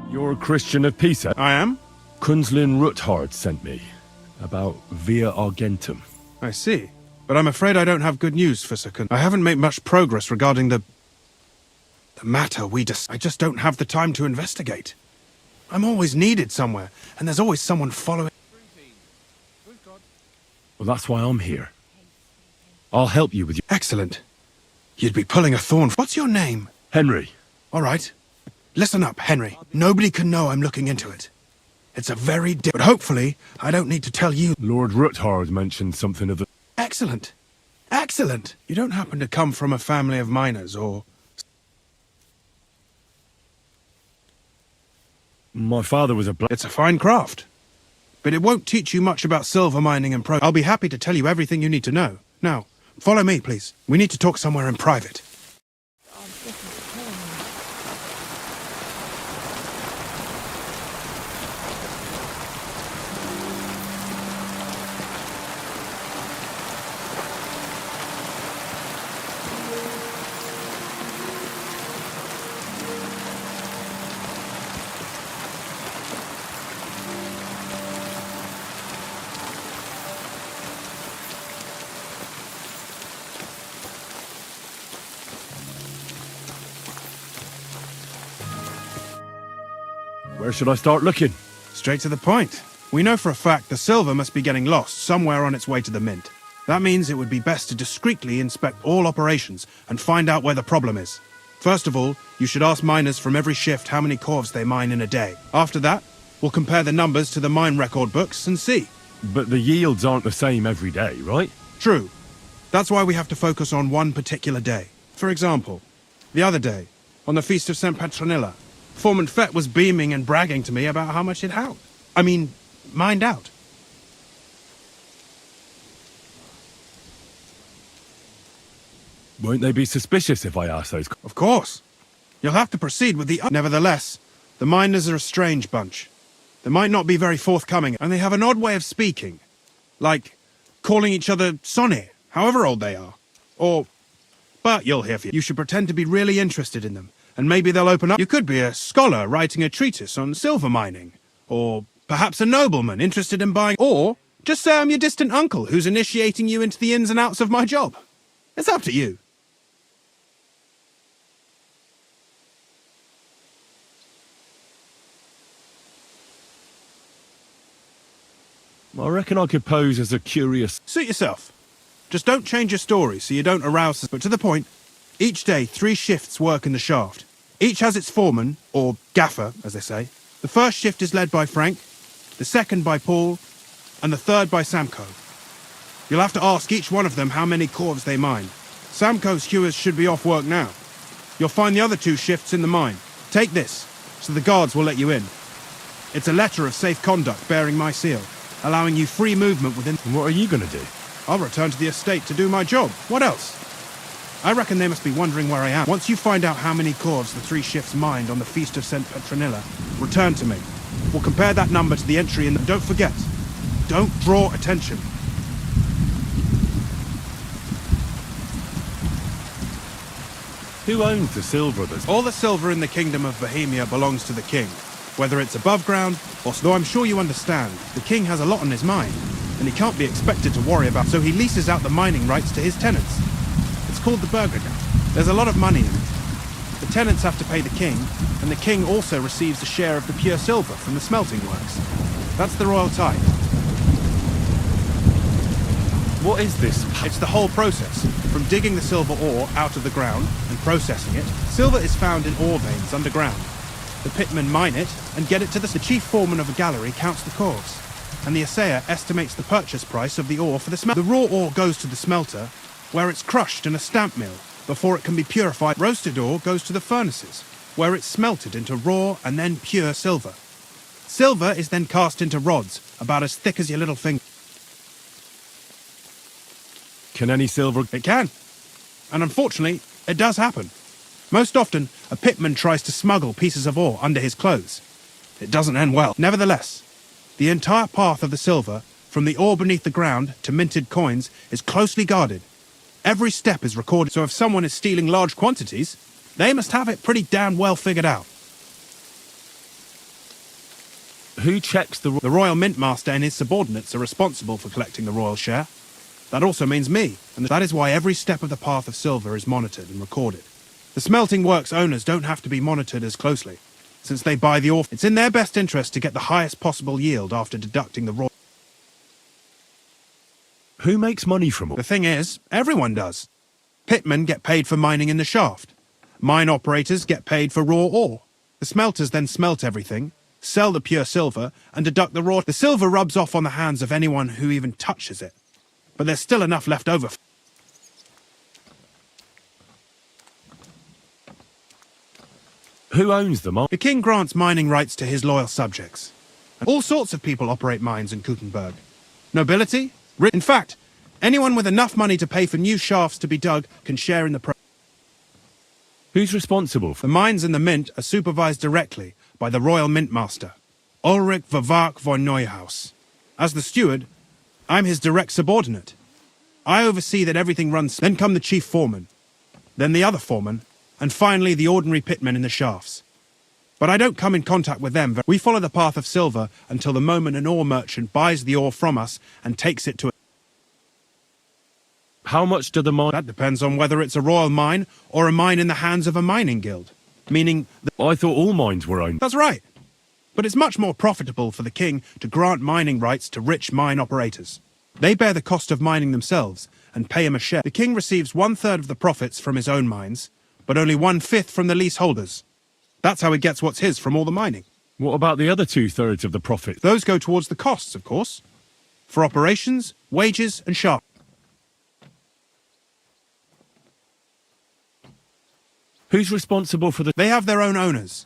You're a Christian of Pisa? I am. Kunzlin Ruthard sent me. About Via Argentum. I see. But I'm afraid I don't have good news for Sir Kun. I haven't made much progress regarding the matter I just don't have the time to investigate. I'm always needed somewhere, and there's always someone following. Well, that's why I'm here. I'll help you with your... Excellent. You'd be pulling a thorn. What's your name? Henry. All right. Listen up, Henry. Nobody can know I'm looking into it. It's a very but hopefully, I don't need to tell you. Lord Ruthard mentioned something of the... Excellent. Excellent. You don't happen to come from a family of miners, or... My father was a It's a fine craft. But it won't teach you much about silver mining and I'll be happy to tell you everything you need to know. Now, follow me, please. We need to talk somewhere in private. Where should I start looking? Straight to the point. We know for a fact the silver must be getting lost somewhere on its way to the mint. That means it would be best to discreetly inspect all operations and find out where the problem is. First of all, you should ask miners from every shift how many corves they mine in a day. After that, we'll compare the numbers to the mine record books and see. But the yields aren't the same every day, right? True. That's why we have to focus on one particular day. For example, the other day, on the Feast of St. Petronilla, Foreman Fett was beaming and bragging to me about how much it held. Mined out. Won't they be suspicious if I ask those? Of course. You'll have to proceed with the... Nevertheless, the miners are a strange bunch. They might not be very forthcoming, and they have an odd way of speaking. Like, calling each other Sonny, however old they are. But you'll hear from you. You should pretend to be really interested in them, and maybe they'll open up. You could be a scholar writing a treatise on silver mining, or perhaps a nobleman interested in buying, or just say I'm your distant uncle who's initiating you into the ins and outs of my job. It's up to you. I reckon I could pose as a curious... Suit yourself. Just don't change your story so you don't arouse... But to the point, each day 3 shifts work in the shaft. Each has its foreman, or gaffer, as they say. The first shift is led by Frank, the second by Paul, and the third by Samko. You'll have to ask each one of them how many corves they mine. Samko's hewers should be off work now. You'll find the other 2 shifts in the mine. Take this, so the guards will let you in. It's a letter of safe conduct bearing my seal, allowing you free movement within... And what are you going to do? I'll return to the estate to do my job. What else? I reckon they must be wondering where I am. Once you find out how many corves the 3 shifts mined on the Feast of St. Petronilla, return to me. We'll compare that number to the entry in the... Don't forget, don't draw attention. Who owns the silver that's... All the silver in the Kingdom of Bohemia belongs to the king. Whether it's above ground, or... Though I'm sure you understand, the king has a lot on his mind. and he can't be expected to worry about, so he leases out the mining rights to his tenants. It's called the Burgergeld. There's a lot of money in it. The tenants have to pay the king, and the king also receives a share of the pure silver from the smelting works. That's the royal tithe. What is this? It's the whole process, from digging the silver ore out of the ground and processing it. Silver is found in ore veins underground. The pitmen mine it and get it to the chief foreman of a gallery counts the cores, and the assayer estimates the purchase price of the ore for the smelter. The raw ore goes to the smelter, where it's crushed in a stamp mill before it can be purified. Roasted ore goes to the furnaces, where it's smelted into raw and then pure silver. Silver is then cast into rods about as thick as your little finger. Can any silver... It can. And unfortunately, it does happen. Most often, a pitman tries to smuggle pieces of ore under his clothes. It doesn't end well. Nevertheless, the entire path of the silver, from the ore beneath the ground to minted coins, is closely guarded. Every step is recorded, so if someone is stealing large quantities, they must have it pretty damn well figured out. Who checks the... The Royal Mint Master and his subordinates are responsible for collecting the royal share. That also means me, and that is why every step of the path of silver is monitored and recorded. The smelting works owners don't have to be monitored as closely, since they buy the ore. It's in their best interest to get the highest possible yield after deducting the raw. Who makes money from it? The thing is, everyone does. Pitmen get paid for mining in the shaft. Mine operators get paid for raw ore. The smelters then smelt everything, sell the pure silver, and deduct the raw. The silver rubs off on the hands of anyone who even touches it. But there's still enough left over. Who owns them? The king grants mining rights to his loyal subjects. And all sorts of people operate mines in Kuttenberg. Nobility, in fact, anyone with enough money to pay for new shafts to be dug can share in the Who's responsible for... The mines in the mint are supervised directly by the Royal Mint Master, Ulrich Vervark von Neuhaus. As the steward, I'm his direct subordinate. I oversee that everything runs. Then come the chief foreman, then the other foreman, and finally the ordinary pitmen in the shafts. But I don't come in contact with them. We follow the path of silver until the moment an ore merchant buys the ore from us and takes it to... How much do the mine... That depends on whether it's a royal mine or a mine in the hands of a mining guild. Meaning... I thought all mines were owned. That's right. But it's much more profitable for the king to grant mining rights to rich mine operators. They bear the cost of mining themselves and pay him a share. The king receives 1/3 of the profits from his own mines, but only 1/5 from the leaseholders. That's how he gets what's his from all the mining. What about the other 2/3 of the profit? Those go towards the costs, of course. For operations, wages, and shaft. Who's responsible for the... They have their own owners.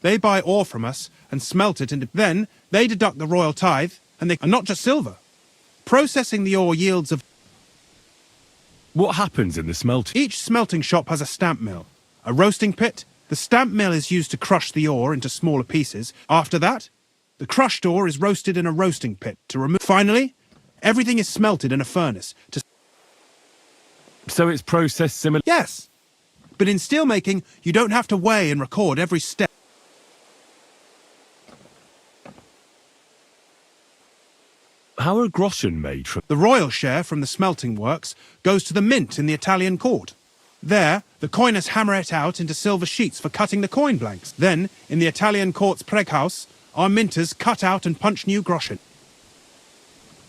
They buy ore from us and smelt it into... Then, they deduct the royal tithe, and not just silver. Processing the ore yields of... What happens in the smelting? Each smelting shop has a stamp mill, a roasting pit. The stamp mill is used to crush the ore into smaller pieces. After that, the crushed ore is roasted in a roasting pit to remove... Finally, everything is smelted in a furnace to... So it's processed similar... Yes. But in steelmaking, you don't have to weigh and record every step. How are groschen made from... The royal share from the smelting works goes to the mint in the Italian court. There, the coiners hammer it out into silver sheets for cutting the coin blanks. Then, in the Italian court's preghouse, our minters cut out and punch new groschen.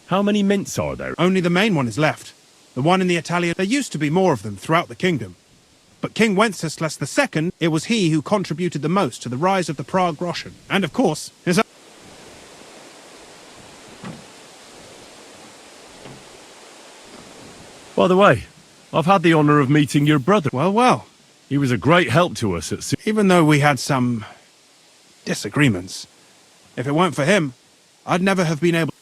How many mints are there? Only the main one is left. The one in the Italian... There used to be more of them throughout the kingdom. But King Wenceslas II, it was he who contributed the most to the rise of the Prague groschen. And of course, his... By the way, I've had the honour of meeting your brother. Well, well. He was a great help to us at... Even though we had some... disagreements. If it weren't for him, I'd never have been able...